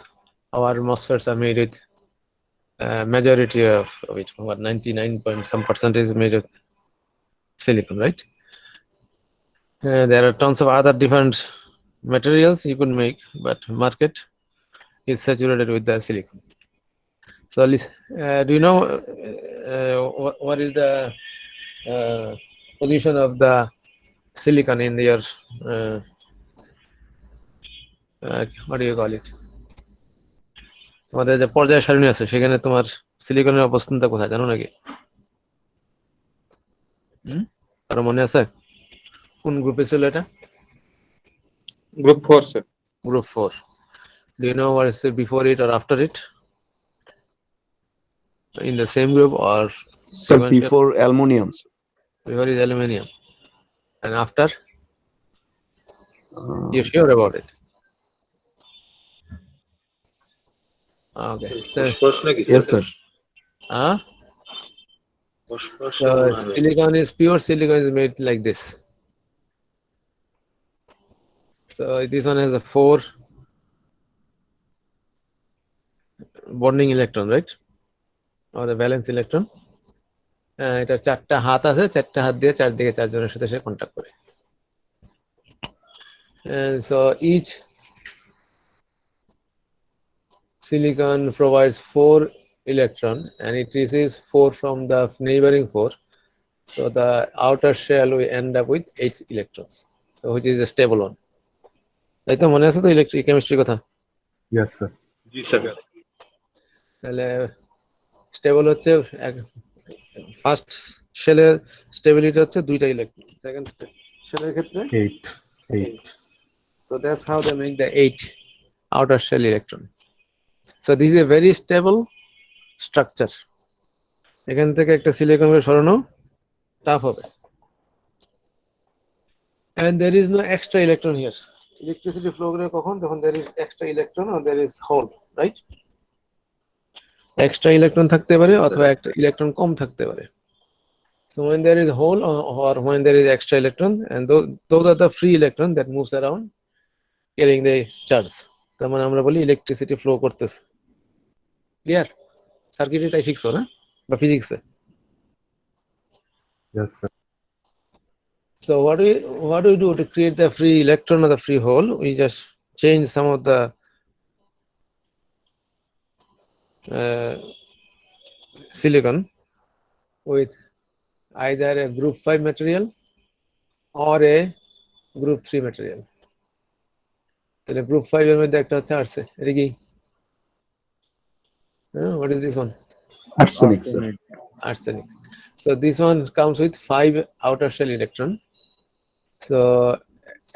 our MOSFETs are made with majority of it, what 99 point some percentage is made of silicon, right? There are tons of other different materials you could make, but market is saturated with the silicon. So do you know what is the position of the silicon in your what do you call it, তোমাদের যে পর্যায় সারণী আছে সেখানে তোমার সিলিকনের অবস্থানটা কোথায় জানো নাকি? কারো মনে আছে কোন গ্রুপে ছিল এটা? Group 4 sir. Group 4. Do you know what is before it or after it? In the same group or Sir, sequential? before aluminum. Before is aluminum, and after? You sure about it? Okay. So, প্রশ্ন কি Yes, sir. so silicon is pure silicon is made like this. So this one has a 4 bonding electron, right? Or the valence electron. এটার 4টা হাত আছে, 4টা হাত দিয়ে চারদিকে 4 জনের সাথে সে কন্টাক্ট করে। And so each silicon provides 4 electron and it receives 4 from the neighboring 4. So the outer shell we end up with 8 electrons. So which is a stable one. তাই তো মনে আছে তো ইলেকট্রিক কেমিস্ট্রির কথা? Yes, sir. জি sir. তাহলে stable হচ্ছে first শেলের স্টেবিলিটি হচ্ছে 2টা ইলেকট্রন, সেকেন্ড শেলের ক্ষেত্রে 8. So that's how they make the 8 outer shell electron. So this is a very stable structure. এখান থেকে একটা সিলিকনকে সরানো টাফ হবে, and there is no extra electron here. Electricity flow করে কখন, যখন there is extra electron or there is hole, right? Extra electron থাকতে পারে অথবা একটা ইলেকট্রন কম থাকতে পারে। So when there is hole or when there is extra electron, and those are the free electron that moves around carrying the charge, তার মানে আমরা বলি ইলেকট্রিসিটি ফ্লো করতেছে। ক্লিয়ার? সার্কিটে তাই শিখছো না, বা ফিজিক্সে? Yes, sir. So what do we do to create the free electron or the free hole? We just change some of the silicon with either a group 5 material or a group 3 material. তাহলে group 5 এর মধ্যে একটা হচ্ছে আসছে এটা কি what is this one? Arsenic, sir. Arsenic. So this one comes with 5 outer shell electron. So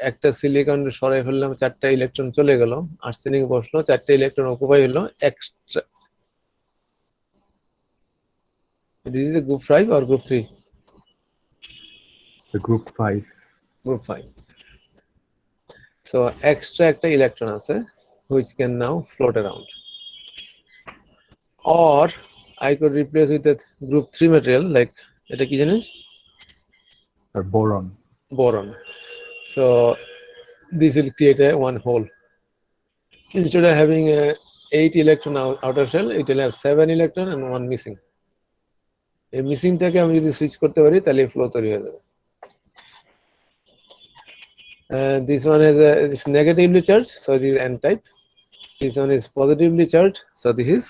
একটা silicon সরাই ফেললাম, 4টা ইলেকট্রন চলে গেল, আর্সেনিক বসলো, 4টা ইলেকট্রন অকুপাই হলো extra. This is a group 5 or group 3? The group 5. Group 5. So extra একটা electron আছে which can now float around. Or I could replace with a group 3 material like এটা কি জানিস? Or boron. Boron. So this will create a one hole. Instead of having a 8 electron outer shell, it will have 7 electron and 1 missing. এই মিসিংটাকে আমি যদি switch করতে পারি তাহলে flow তৈরি হয়ে যাবে. This one is negatively charged, so this is n type. This one is positively charged, so this is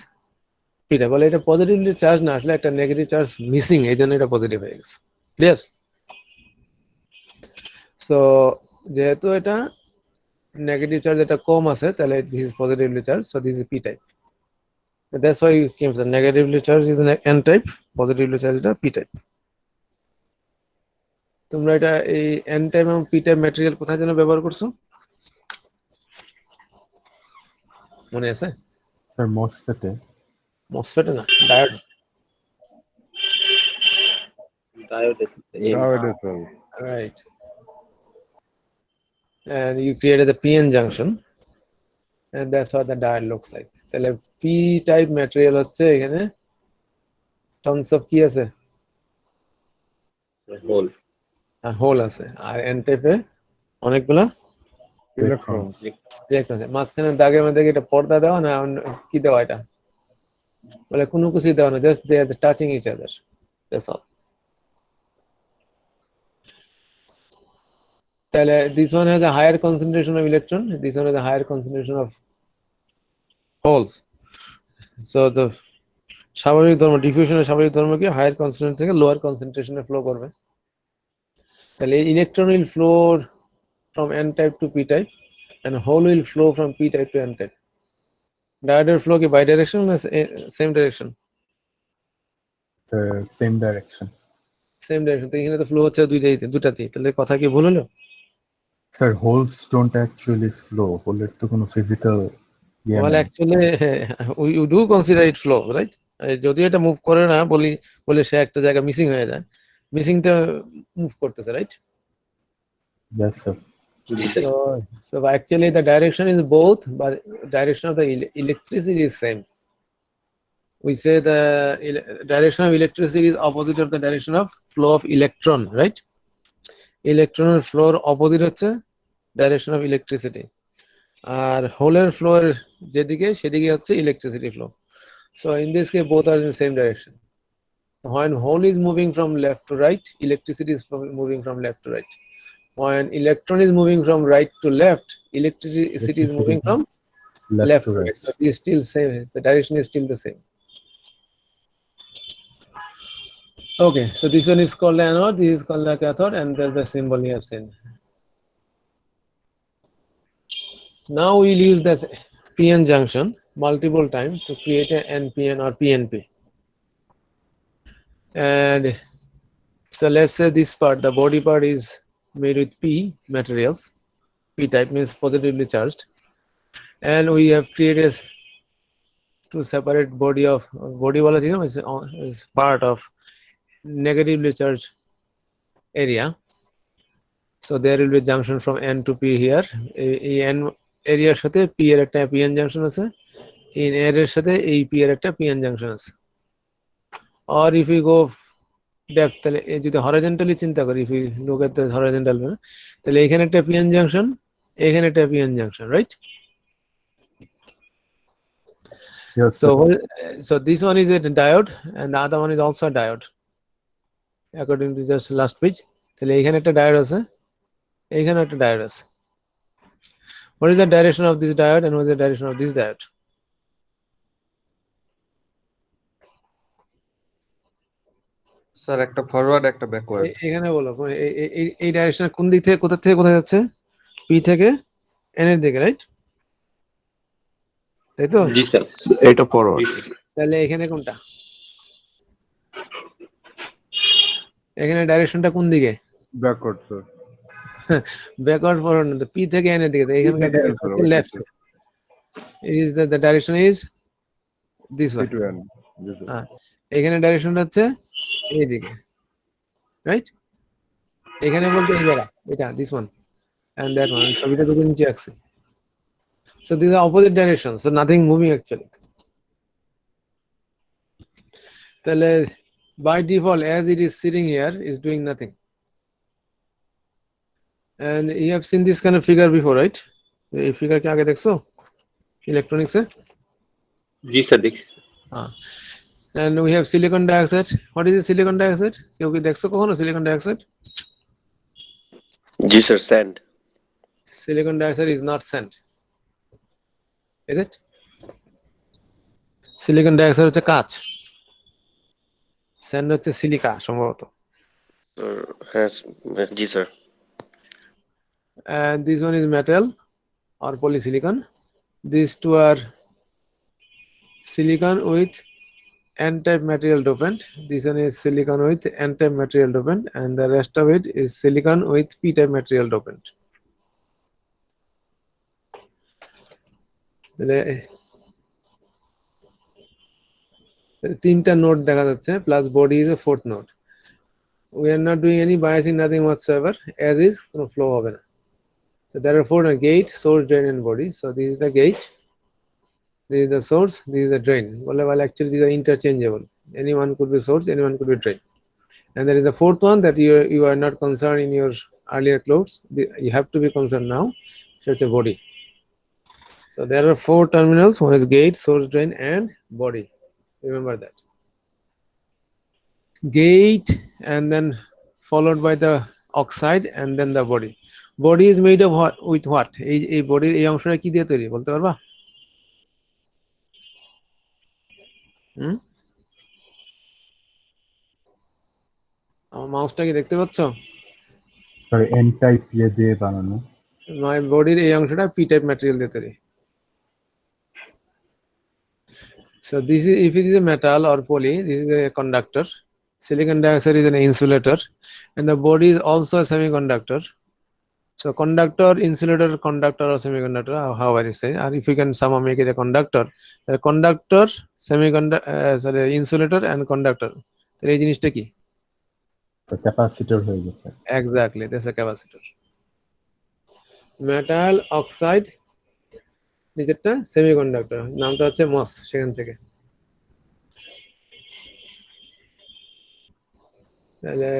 p type. বলে এটা পজিটিভলি চার্জ না, আসলে একটা নেগেটিভ চার্জ মিসিং, এই জন্য এটা পজিটিভ হয়ে গেছে. ক্লিয়ার? সো যেহেতু এটা নেগেটিভ চার্জ এটা কম আছে, তাহলে this is positively charged, so this is p type. That's why you came to negatively charged is n type, positively charged is p type. তোমরা এটা এই n type এবং p type ম্যাটেরিয়াল কোথায় যেন ব্যবহার করছো মনে আছে? Sir, MOSFET. MOSFET না, diode. Diode is Nowadays, sir. Right. And you created the PN junction, and that's what the diode looks like. তাহলে p type material হচ্ছে এখানে tons of কি আছে? hole. হোল আছে. আর n type এ অনেকগুলা Electrons. Electron আছে. মাঝখানে দাগের মধ্যে কি এটা পর্দা দেওয়া না কি দেওয়া এটা? বলে কোনো কিছু দেওয়া না, just they are touching each other, that's all. তাহলে this one has a higher concentration of electron, this one has a higher concentration of holes. So the স্বাভাবিক ধর্ম, ডিফিউশনের স্বাভাবিক ধর্ম কি হায়ার কনসেন্ট্রেশন থেকে লোয়ার কনসেন্ট্রেশনে ফ্লো করবে. তাহলে electron will flow from n type to p type and hole will flow from p type to n type. Diode flow ki bidirectional or same direction? The same direction. Same direction. তো এখানে তো flow হচ্ছে দুটাতেই, তাহলে কথা কি ভুল হলো? Sir, holes don't actually flow. Hole to কোনো physical. Well, actually we do consider it flow, right? যদি এটা মুভ করে না বলে সে একটা জায়গা মিসিং হয়ে যায়, মিসিংটা মুভ করতেছে, right? Yes, sir. So actually the direction is both, but direction of the electricity is same. We say the direction of electricity is opposite of the direction of flow of electron, right? Electron flow opposite হচ্ছে direction of electricity. আর হোলের ফ্লোর যেদিকে সেদিকে হচ্ছে electricity flow. So in this case both are in the same direction. When hole is moving from left to right, electricity is moving from left to right. When electron is moving from right to left, electricity is moving from left to right. So it is still same. The direction is still the same. Okay, so this one is called the anode, this is called the cathode, and there's the symbol you have seen. Now we'll use the PN junction multiple times to create an NPN or PNP. And so let's say this part, the body part is made with P materials. P type means positively charged. And we have created two separate body is part of negatively charged area. So there will be junction from N to P here. N এরিয়ার সাথে P এর একটা PN junction আছে, in এর সাথে এই P এর একটা PN junction আছে. Or if we go depth, তাহলে যদি হরাইজন্টালি চিন্তা করি, if we look at the horizontal, তাহলে এখানে একটা PN junction, এখানে একটা PN junction, right? Yes, So this one is a diode and the other one is also a diode, according to just last page. তাহলে এইখানে একটা diode আছে, এইখানে একটা ডায়োড আছে। What is the direction of this diode and what is the direction of this diode? Sir একটা forward একটা backward. এখানে বলো এই ডাইরেকশন কোন দিক থেকে কোথায় যাচ্ছে? পি থেকে এন এর দিকে, রাইট? তাই তো? জি স্যার। এটা ফরওয়ার্ড। তাহলে এখানে কোনটা? এখানে ডাইরেকশনটা কোন দিকে? Backward sir. ব্যাকওয়ার্ড ফরওয়ার্ড না, পি থেকে এন এর দিকে। তো এখানকার থেকে N, ডাইরেকশন sir, হচ্ছে ওই left. Is the direction is this one. C2N, G sir. হ্যাঁ, এখানে ডাইরেকশনটা হচ্ছে এই দিকে, রাইট? এখানে বলতে এই জায়গা, এটা this one and that one. ছবিটা তোকে নিচে আঁকছি। So these are opposite directions, so nothing moving actually. তাহলে by default as it is sitting here is doing nothing. And you have seen this kind of figure before, right? এই figure কি আগে দেখছো ইলেকট্রনিক্সে? জি sir দেখছি। And we have silicon dioxide. What is the silicon dioxide? কেউ কি দেখছো কখনো silicon dioxide? জি sir, sand. Silicon dioxide is not sand. Is it? Silicon dioxide হচ্ছে কাঁচ, স্যান্ড হচ্ছে সিলিকা সম্ভবত। হ্যাঁ জি sir. And this one is metal or polysilicon. These two are silicon with n-type material dopant. This one is silicon with n-type material dopant, and the rest of it is silicon with p-type material dopant. তিনটা node দেখা যাচ্ছে, plus body is a fourth node. We are not doing any biasing, nothing whatsoever. As is, কোনো flow হবে না। So there are four: gate, source, drain, and body. So this is the gate, this is the source, this is the drain. Well, actually these are interchangeable. Anyone could be source, anyone could be drain. And there is the fourth one that you are not concerned in your earlier clothes. You have to be concerned now. So it's a body. So there are four terminals. One is gate, source, drain, and body. Remember that. Gate and then followed by the oxide and then the body. Body is made of what? With what? এই বডির এই অংশটা কি দিয়ে তৈরি বলতে পারবা? আমার মাউসটা কি দেখতে পাচ্ছ? স্যার এন টাইপ ইয়ে দিয়ে বানানো। My বডির এই অংশটা পি টাইপ ম্যাটেরিয়াল দিয়ে তৈরি। So this is, if it is a metal or poly, this is a conductor. Silicon dioxide is an insulator, and the body is also a semiconductor. So conductor, insulator, conductor or semiconductor, however you say, or if you can somehow make it a conductor, the conductor, semiconductor, insulator and conductor. তাহলে এই জিনিসটা কি? Capacitor হয়ে গেছে। Exactly, that's a capacitor. Metal oxide, নিচেরটা semiconductor, নামটা হচ্ছে মস, সেখান থেকে। তাহলে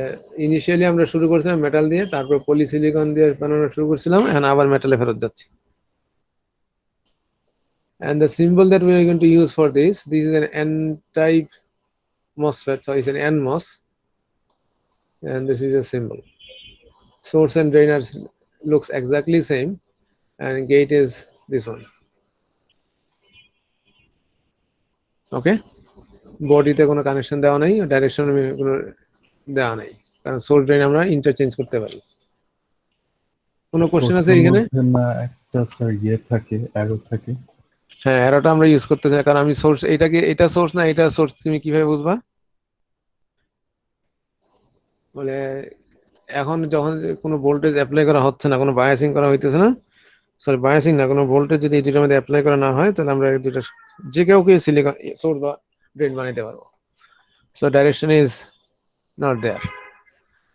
ইনিশিয়ালি আমরা শুরু করছিলাম মেটাল দিয়ে, তারপর পলিসিলিকন দিয়ে বানানো শুরু করছিলাম, এখন আবার মেটালে ফেরত যাচ্ছি। And the symbol that we are going to use for this is an N-type MOSFET, so it's an NMOS, and this is a symbol. Source and drain looks exactly same, and gate is this one. Okay, বডিতে কোনো connection দেওয়া নাই, direction কোনো দেওয়া নাই, কারণ source drain আমরা interchange করতে পারি। কোনো কোশ্চেন আছে এখানে? না, একটা স্যার ইয়ে থাকে, অ্যারো থাকে। হ্যাঁ, অ্যারোটা আমরা ইউজ করতে চাই, কারণ আমি সোর্স, এটা সোর্স না, এটা সোর্স, তুমি কিভাবে বুঝবা? বলে এখন যখন কোনো ভোল্টেজ অ্যাপ্লাই করা হচ্ছে না, কোনো বায়াসিং করা হইতেছে না, সরি বায়াসিং না, কোনো ভোল্টেজ যদি এই দুটোর মধ্যে অ্যাপ্লাই করা না হয়, তাহলে আমরা দুটো যে কাউকে সিলিকন সোর্স বা ড্রেন বানাইতে পারবো। So direction is not there,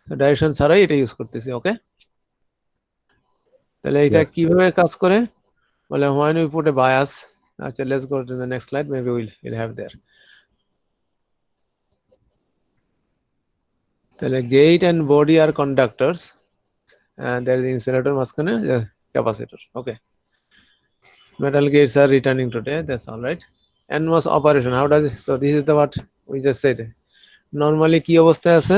so direction ছাড়াই এটা ইউজ করতেছি। ওকে, তাহলে এটা কিভাবে কাজ করে বলে, when we put a bias, আচ্ছা let's go to the next slide, maybe we'll have there. তাহলে gate and body are conductors, and there is insulator মাঝখানে, capacitor. Okay, metal gates are returning today, that's all right. NMOS operation, how does it? So this is the what we just said. Normally কি অবস্থায় আছে?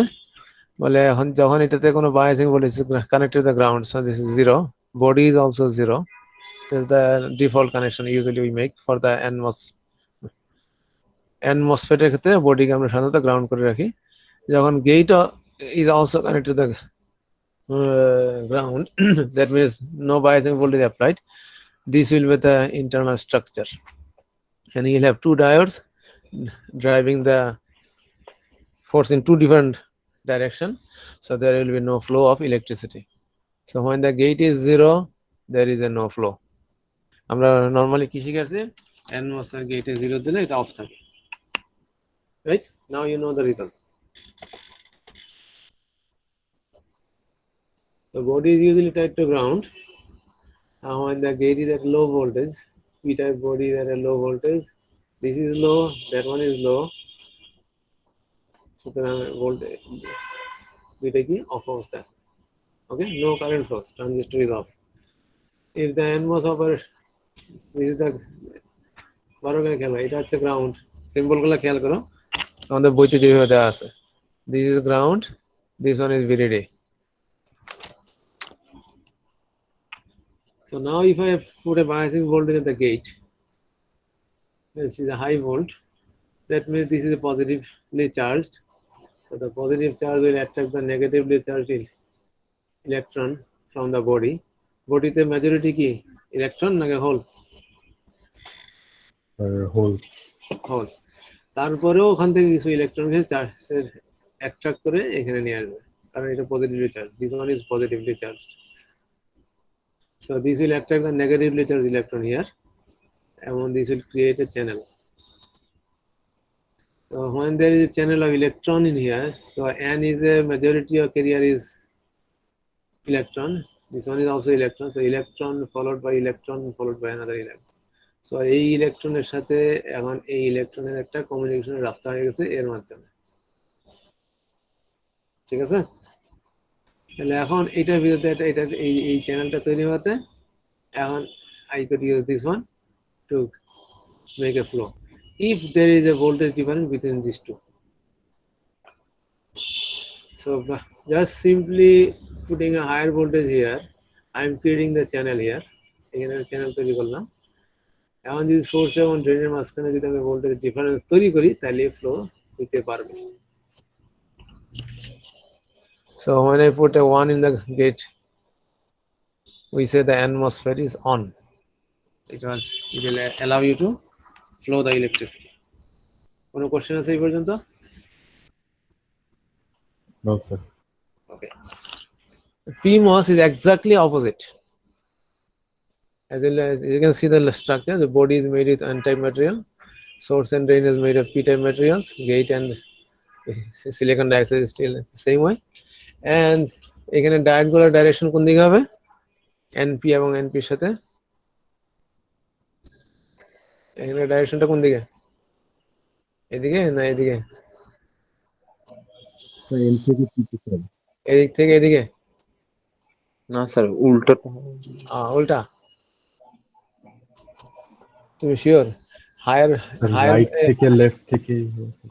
বলে এখন যখন এটাতে কোনো biasing voltage connected to the ground, so this is 0, body is also 0. This is the default connection usually we make for the n MOSFET এর ক্ষেত্রে বডিকে আমরা সাধারণত গ্রাউন্ড করে রাখি। যখন gate is also connected to the ground, that means no biasing voltage applied. This will be the internal structure, and you'll have two diodes driving the force in two different direction, so there will be no flow of electricity. So when the gate is 0, there is a no flow. আমরা normally কি শিখেছি, NMOS এর গেটে 0 দিলে এটা of থাকে, right? Now you know the reason. The body is usually tied to ground. And when the gate is at low voltage, P-type body is at a low voltage. This is low, that one is low. So the voltage off অবস্থা। Okay, no current flows, transistor is off. If the NMOS operation, this is the বড় করে খেলা, এটা হচ্ছে ground, symbol গুলো খেয়াল করো আমাদের বইতে যেভাবে দেওয়া আছে। This is ground, this one is VDD. So now if I put a biasing voltage at the gate, this is a high volt, that means this is a positively charged. So the positive charge will attract the negatively charged electron from the body. Body te majority ki electron na hole? Holes. Holes. তারপরেও ওখান থেকে কিছু ইলেকট্রনকে চার্জের attract করে এখানে নিয়ে আসবে, কারণ এটা positively charge. This one is positively charged, so this will attract the negatively charged electron here, and this will create a channel. So when there is a channel of electron in here, so n is a majority of carrier is electron, this one is also electron, so electron followed by another electron. So এই ইলেকট্রনের সাথে এখন এই ইলেকট্রনের একটা কমিউনিকেশনের রাস্তা হয়ে গেছে এর মাধ্যমে, ঠিক আছে? তাহলে এখন এটার ভিতরে এটা এই চ্যানেলটা তৈরি হতে এখন I could use this one to make a flow if there is a voltage difference between these two. So just simply putting a higher voltage here, I am creating the channel here. এখানে channel তৈরি করলাম। এখন যদি source এবং ড্রেনের মাঝখানে যদি আমি ভোল্টেজ ডিফারেন্স তৈরি করি তাহলে ফ্লো হইতে পারবে। So when I put a 1 in the gate, we say the n MOSFET is on, because it will allow you to flow the electricity. কোনো কোশ্চেন আছে এই পর্যন্ত? No, sir. Okay. PMOS is exactly opposite. As you can see the structure, the body is made with n-type material, source and drain is made of p-type materials, gate and silicon dioxide is still the same way, and এখানে ডায়োডগুলোর direction কোন দিকে হবে? NP এবং NP এর সাথে এখানে ডাইরেকশনটা কোন দিকে? এদিকে না এদিকে? এদিক থেকে এদিকে? না স্যার, উল্টো। উল্টা? তুমি শিওর? হায়ার রাইট থেকে লেফট থেকে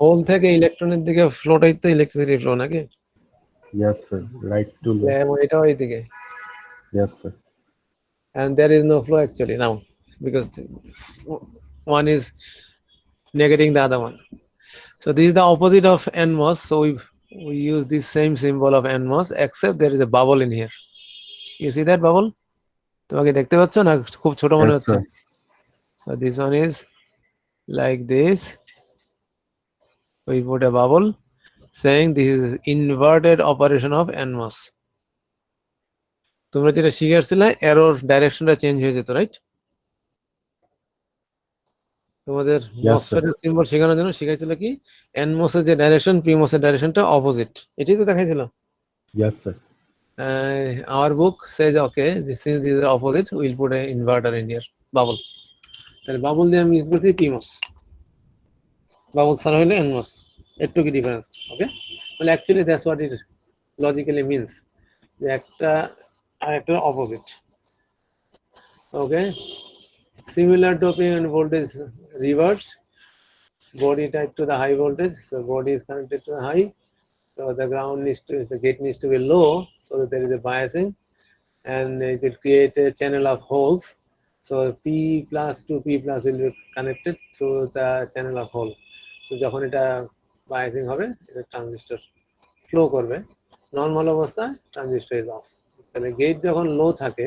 হোল থেকে ইলেকট্রনের দিকে ফ্লোটাই তো ইলেকট্রিসিটি ফ্লো নাকি? yes sir, right to left, এবং এটাও এইদিকে, yes sir, and there is no flow actually now because one is negating the other one. So this is the opposite of NMOS, so we use this same symbol of NMOS except there is a bubble in here. You see that bubble? তোমাকে দেখতে পাচ্ছ না? খুব ছোট মনে yes হচ্ছে। sir, So this one is like this. We put a bubble saying this is inverted operation of NMOS. তোমরা যেটা শিখে আসছিলে এরর ডাইরেকশনটা চেঞ্জ হয়ে যেত, রাইট? তোমাদের MOSFET এর সিম্বল শেখানোর জন্য শিখাইছিল কি NMOS এর যে ডাইরেকশন PMOS এর ডাইরেকশনটা অপোজিট, এটাই তো দেখাইছিল। yes sir, our book says okay, since these are opposite we'll put an inverter in here, bubble. তাহলে বাবল দিয়ে আমি ইউজ করছি PMOS, বাবল ছাড়া হইলে NMOS, একটু কি ডিফারেন্স। ওকে, মানে actually that's what it logically means, যে একটা আর একটা opposite. Okay, similar doping and voltage reversed, body tied to the high voltage, so body is connected to the high, So the the gate needs to be low so that there is a biasing, and it will create a channel of holes. So P plus to P plus will be connected through the channel of hole. So যখন এটা biasing হবে, এটা transistor flow করবে। Normal অবস্থায় transistor is of. তাহলে gate যখন লো থাকে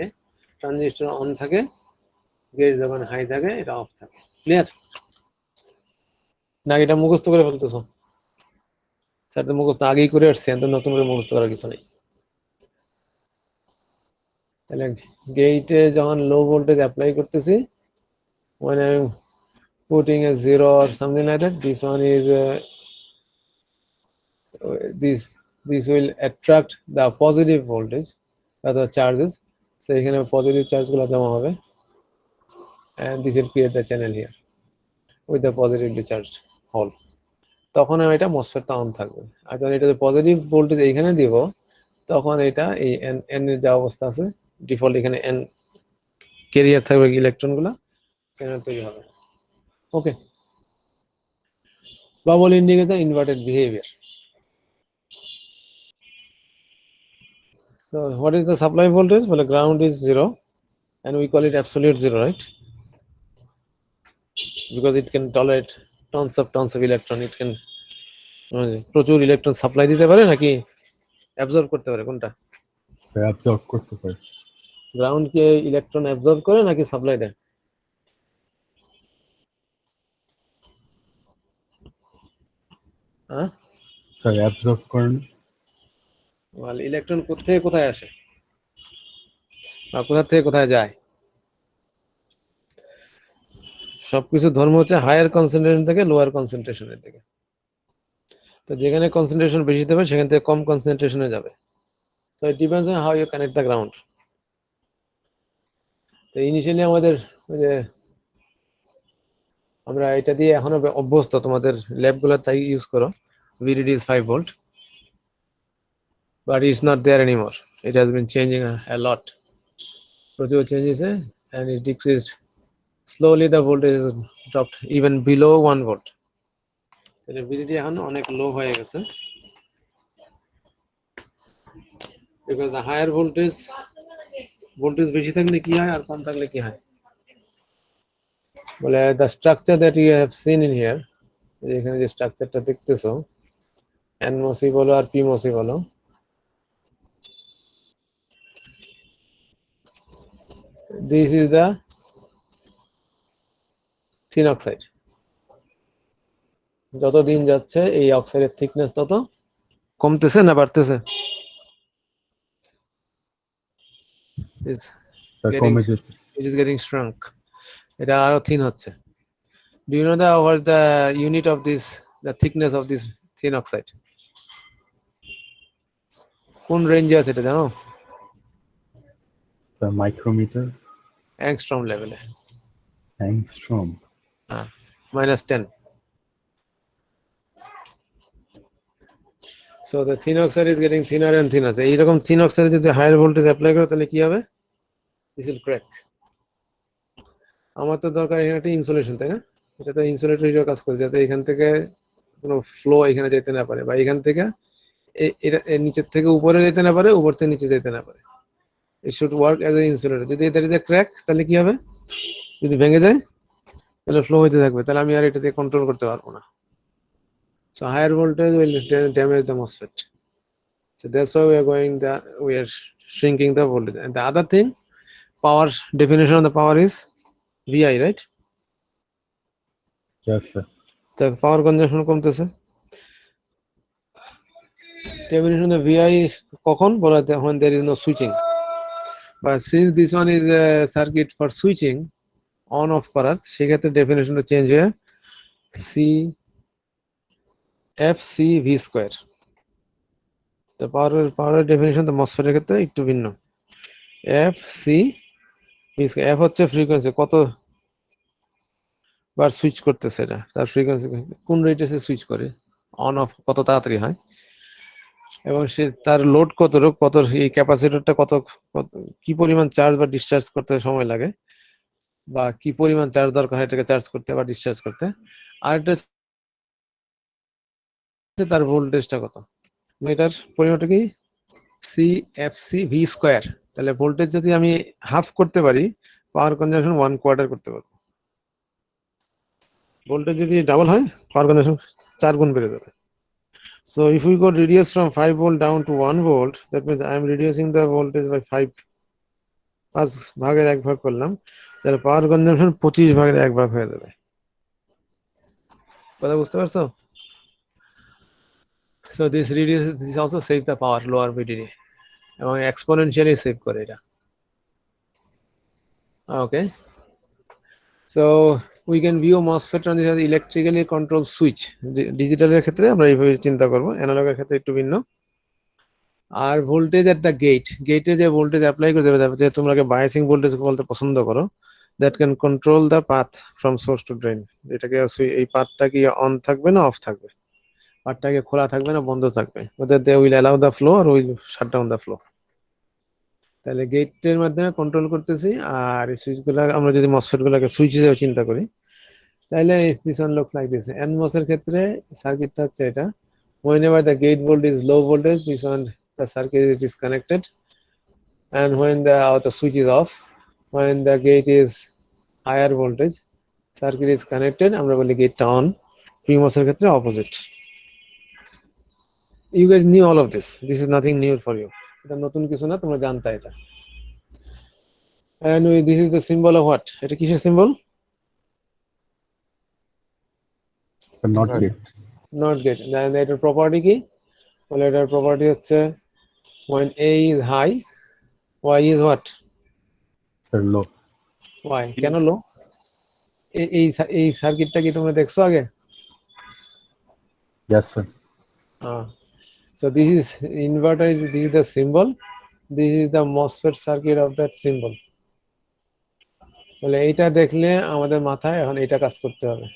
transistor on থাকে, গেট যখন হাই থাকে এটা অফ থাকে। ক্লিয়ার? না এটা মুখস্থ করে ফেলতেছো? স্যার তো মুখস্থ আগেই করে আসছে, তো নতুন করে মুখস্থ করার কিছু নেই। তাহলে গেটে যখন লো ভোল্টেজ অ্যাপ্লাই করতেছি, when I'm putting a 0 or something like that, this one is this will attract the positive voltage or the charges. So এখানে পজিটিভ চার্জগুলো জমা হবে, and this will create the channel here with the positively charged hole. তখন এটা মসফেটটা on থাকবে। আর যখন এটা positive voltage এইখানে দিব, তখন এটা এই এন এর যা অবস্থা আছে ডিফল্ট, এখানে এন ক্যারিয়ার থাকবে ইলেকট্রনগুলো, চ্যানেল তৈরি হবে। Okay, bubble indicate the inverted behaviour. So what is the supply voltage? Well, ground is 0 and we call it absolute 0, right? Because it can tolerate tons of electron. It can প্রচুর electron supply দিতে পারে নাকি absorb করতে পারে, কোনটা? Absorb করতে পারে। Ground কে electron absorb করে নাকি সাপ্লাই দেয়? হ্যাঁ স্যার অ্যাবজর্ব করেন। ওয়াল ইলেকট্রন কোথা থেকে কোথায় আসে বা কোথা থেকে কোথায় যায়? সবকিছু ধর্ম হচ্ছে হায়ার কনসেন্ট্রেশন থেকে লোয়ার কনসেন্ট্রেশনের দিকে। তো যেখানে কনসেন্ট্রেশন বেশি দেবে সেখান থেকে কম কনসেন্ট্রেশনে যাবে। So it depends on how you connect the ground. তো ইনিশিয়ালি আমাদের ওই যে আমরা এটা দিয়ে এখনো অভ্যস্ত, তোমাদের ল্যাবগুলো তাই ইউজ করো, VDD is 5 volt, but it's not there anymore. It has been changing a lot. প্রচুর চেঞ্জ হয়েছে, and it decreased slowly. The voltage is dropped even below 1 volt. তাহলে VDD এখন অনেক লো হয়ে গেছে, because the higher voltage বেশি থাকলে কি হয় আর কম থাকলে কি হয়? বলে the structure that you have seen in here, এখানে যে স্ট্রাকচারটা দেখতেছো, NMOS বলো আর PMOS বলো, this is the thin oxide. যত দিন যাচ্ছে এই অক্সাইডের থিকনেস তত কমতেছে না বাড়তেছে? It is getting shrunk. এটা আরো থিন হচ্ছে। Do you know what is the unit of this, the thickness of this thin oxide? কোন রেঞ্জে আছে এটা জানো? The micrometer, অ্যাংস্ট্রম লেভেলে, angstrom. -10. So the thin oxide is getting thinner and thinner. এইরকম thin oxide যদি higher voltage apply করো তাহলে কি হবে? This will crack. আমার তো দরকার এখানে একটা ইনসুলেশন, তাই না? এটা তো ইনসুলেটর হিসেবে কাজ করে, যাতে এখান থেকে কোনো ফ্লো এখানে যেতে না পারে, বা এখান থেকে এটা নিচের থেকে উপরে যেতে না পারে, উপর থেকে নিচে যেতে না পারে। It should work as an insulator. যদি there is a crack তাহলে কি হবে? যদি ভেঙে যায় তাহলে ফ্লো হতে থাকবে, তাহলে আমি আর এটা দিয়ে কন্ট্রোল করতে পারবো না। So higher voltage will damage the MOSFET. So that's why we are shrinking the voltage. And the other thing, power definition of the power is VI, right? Yes, sir. The power consumption কমতেছে। Definition of VI কখন বলা যায়? When there is no switching. But since this one is a circuit for switching on off করার, সেক্ষেত্রে ডেফিনেশনটা change হয়ে FCV square. তো পাওয়ারের definition তো মসফেট এর ক্ষেত্রে একটু ভিন্ন। FCV স্কয়ার, F হচ্ছে ফ্রিকোয়েন্সি, কত বার সুইচ করতেছে এটা, তার ফ্রিকোয়েন্সি কোন রেটে সে সুইচ করে, অন অফ কত তাড়াতাড়ি হয়, এবং সে তার লোড কত এই ক্যাপাসিটরটা কত কি পরিমাণ চার্জ বা ডিসচার্জ করতে সময় লাগে, বা কি পরিমাণ চার্জ দরকার হয় এটাকে চার্জ করতে বা ডিসচার্জ করতে। আর এটা তার ভোল্টেজটা কত, এটার পরিমাণটা কি সিএফসি ভি স্কোয়ার, তাহলে ভোল্টেজ যদি আমি হাফ করতে পারি পাওয়ার কনজাম্পশন 1/4 করতে পারবো। ভোল্টেজ যদি ডাবল হয় পাওয়ার কনজাম্পশন 4 গুণ বেড়ে যাবে। So if we go reduce from 5 volt down to 1 volt, that means I am reducing the voltage by 5 ভাগের 1 ভাগ করলাম, তাহলে পাওয়ার কনজাম্পশন 25 ভাগের 1 ভাগ হয়ে যাবে। কথা বুঝতে পারছো? So this also saves the power, lower VDD, এবং exponentially save করে এটা। Okay, so we can view MOSFET on the electrically controlled switch. ডিজিটালের ক্ষেত্রে আমরা এইভাবে চিন্তা করব, অ্যানালগের ক্ষেত্রে একটু ভিন্ন। আর ভোল্টেজ এট দ্য গেটে যে ভোল্টেজ অ্যাপ্লাই করতে হবে, যে তোমরা বায়াসিং ভোল্টেজ বলতে পছন্দ করো, that can control the path from source to drain. এটাকে এই পাথটা কি অন থাকবে না অফ থাকবে, পাথটাকে খোলা থাকবে না বন্ধ থাকবে, ওদের they will allow the flow আর will shut down the flow. তাহলে গেটের মাধ্যমে কন্ট্রোল করতেছি। আর এই সুইচগুলো আমরা যদি মসফেট গুলোকে সুইচ হিসেবে চিন্তা করি, তাহলে this one looks like this. NMOS এর ক্ষেত্রে সার্কিটটা হচ্ছে এটা, whenever the gate voltage is low voltage, this one the circuit is disconnected, and when the switch is off, when the gate is higher voltage, circuit is connected, আমরা বলি গেটটা on. PMOS এর ক্ষেত্রে opposite. You guys knew all of this. This is nothing new for you. এটা নতুন কিছু না, তোমরা জানতা এটা। And this is the symbol of what? এটা কিসের symbol? not gate. Not gate. Then এটার প্রপার্টি কি? বলে এটার প্রপার্টি হচ্ছে when A is high, Y is what? Sir, low. Y কেন লো? এই সার্কিটটা কি তোমরা দেখছো আগে? Yes, sir. So this is inverter, this is the symbol, this is the MOSFET circuit of that symbol. বলে এইটা দেখলে আমাদের মাথায় এখন এটা কাজ করতে হবে।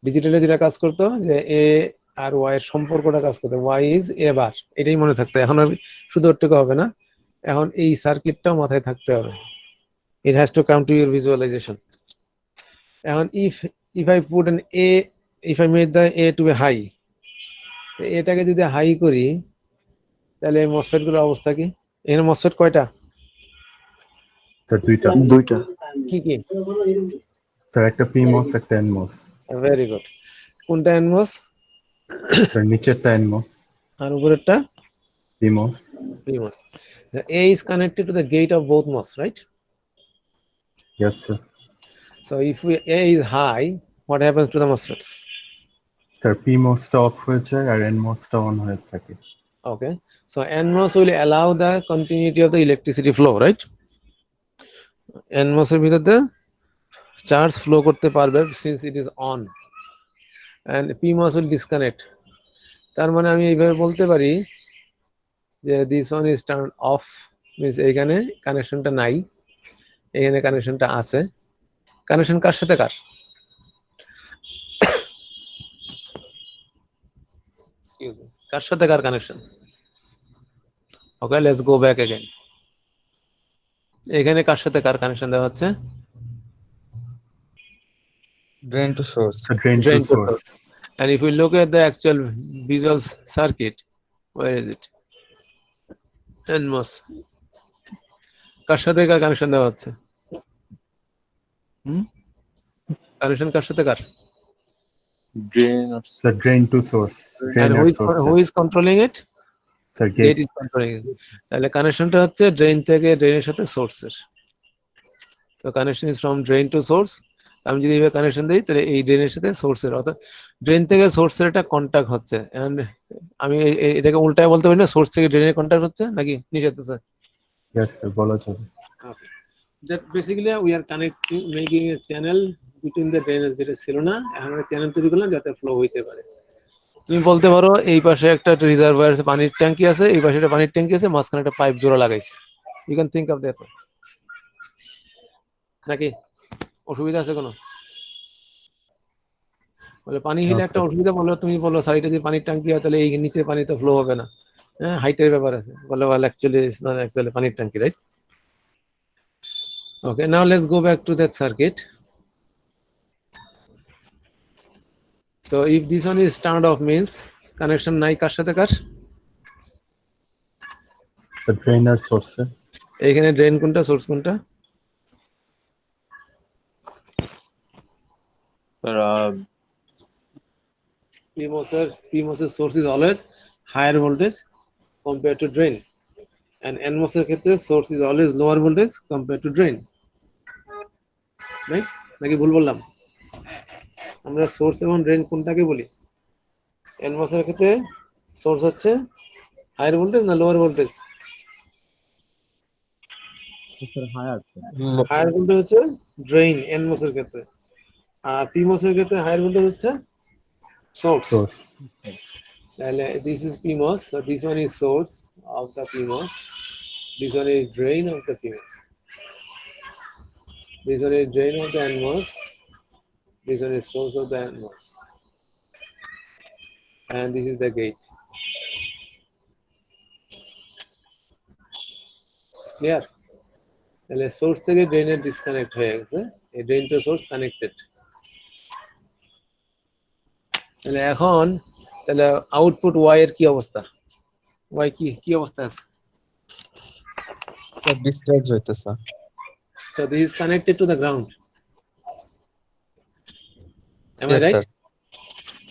ডিজিটালে যেটা কাজ করতো যে এ আর ওয়াই এর সম্পর্কটা কাজ করতে, ওয়াই ইজ এ বার, এটাই মনে থাকতো। এখন আর শুধু ওটুকু হবে না, এখন এই সার্কিটটাও মাথায় থাকতে হবে। It has to come to your visualization. এখন if I put an A, if I made the A to be high, এটাকে যদি হাই করি তাহলে মসফেট গুলোর অবস্থা কি? এখানে মসফেট কয়টা? Sir, দুইটা। কি কি? Sir, একটা PMOS, একটা NMOS. Very good. কোনটা এনমস? Sir, নিচেরটা NMOS, আর উপরেরটা PMOS. PMOS. The A is connected to the gate of both MOS, right? Yes, sir. So if A is high, what happens to the MOSFETs? Sir, PMOS টা off হয়ে যায় আর NMOS টা on হয়ে থাকে। Okay, so NMOS will allow the continuity of the electricity flow, right? NMOS এর ভিতরে charge flow করতে পারবে since it is on, and PMOS will disconnect. তার মানে আমি এইভাবে বলতে পারি যে this one is turned off, means এখানে কানেকশনটা নাই, এখানে কানেকশনটা আছে। কানেকশন কার সাথে কার? কার সাথে কার connection? Okay, let's go back again. এখানে কার সাথে কার কানেকশন দেওয়া হচ্ছে? Drain to source. Sir, drain to Drain to source. And if we look at the actual visual circuit, where is it? NMOS কার সাথে কার কানেকশন দেওয়া হচ্ছে? কানেকশন কার সাথে কার? Sir, drain to source. Drain And R source. who is controlling it? Sir, Gate gate. is controlling it. তাহলে কানেকশনটা হচ্ছে drain থেকে ড্রেনের সাথে সোর্সের। So connection is from drain to source. আমি যদি এইভাবে কানেকশন দিই তাহলে এই ড্রেনের সাথে সোর্সের, অর্থাৎ ড্রেন থেকে সোর্সের একটা কন্টাক্ট হচ্ছে। এন্ড আমি এটাকে উল্টায় বলতে পারি না, সোর্স থেকে ড্রেনের কন্টাক্ট হচ্ছে নাকি নিচে? Yes, sir, বলা যাবে। That basically we are connecting, making a channel between the drainage, যেটা ছিল না, এখন একটা চ্যানেল তৈরি করলাম যাতে ফ্লো হইতে পারে। তুমি বলতে পারো এই পাশে একটা রিজার্ভার পানির ট্যাঙ্কি আছে, এই পাশে একটা পানির ট্যাঙ্কি আছে, মাঝখানে একটা পাইপ জোড়া লাগাইছে। You can think of that নাকি? অসুবিধা আছে কোনো? বলে পানি হলে একটা অসুবিধা, বললো তুমি বলো স্যার এটা যদি পানির ট্যাঙ্কি হয় তাহলে এই নিচে পানি তো ফ্লো হবে না, হ্যাঁ হাইটের ব্যাপার আছে। বলে well actually it's not actually পানির ট্যাঙ্কি, right? Okay, now let's go back to that circuit. So if this one is turned off, means connection নাই কার সাথে কার? The drainer source. এইখানে ড্রেন কোনটা, সোর্স কোনটা? স্যার PMOS এর source is always higher voltage compare to drain, and NMOS এর ক্ষেত্রে source is always lower voltage compare to drain, right? নাকি ভুল বললাম? আমরা সোর্স এবং ড্রেন কোনটাকে বলি? NMOS এর ক্ষেত্রে সোর্স হচ্ছে হায়ার ভোল্টেজ না লোয়ার ভোল্টেজ? হায়ার ভোল্টেজ হচ্ছে ড্রেন NMOS এর ক্ষেত্রে, আর PMOS এর ক্ষেত্রে হায়ার ভোল্টেজ হচ্ছে সোর্স। Source. তাহলে this is PMOS, so this one is source of the PMOS, this one is drain of the PMOS, this one is drain of the NMOS, this one is source of the NMOS, and this is the gate. Clear? তাহলে source থেকে ড্রেনের disconnect হয়ে গেছে, এই drain to source connected. তাহলে এখন তাহলে output Y এর কি অবস্থা? ওয়াই কি অবস্থা আছে? স্যার ডিসচার্জ হইতেছে। So this is connected to the ground. Am I Yes, right? sir.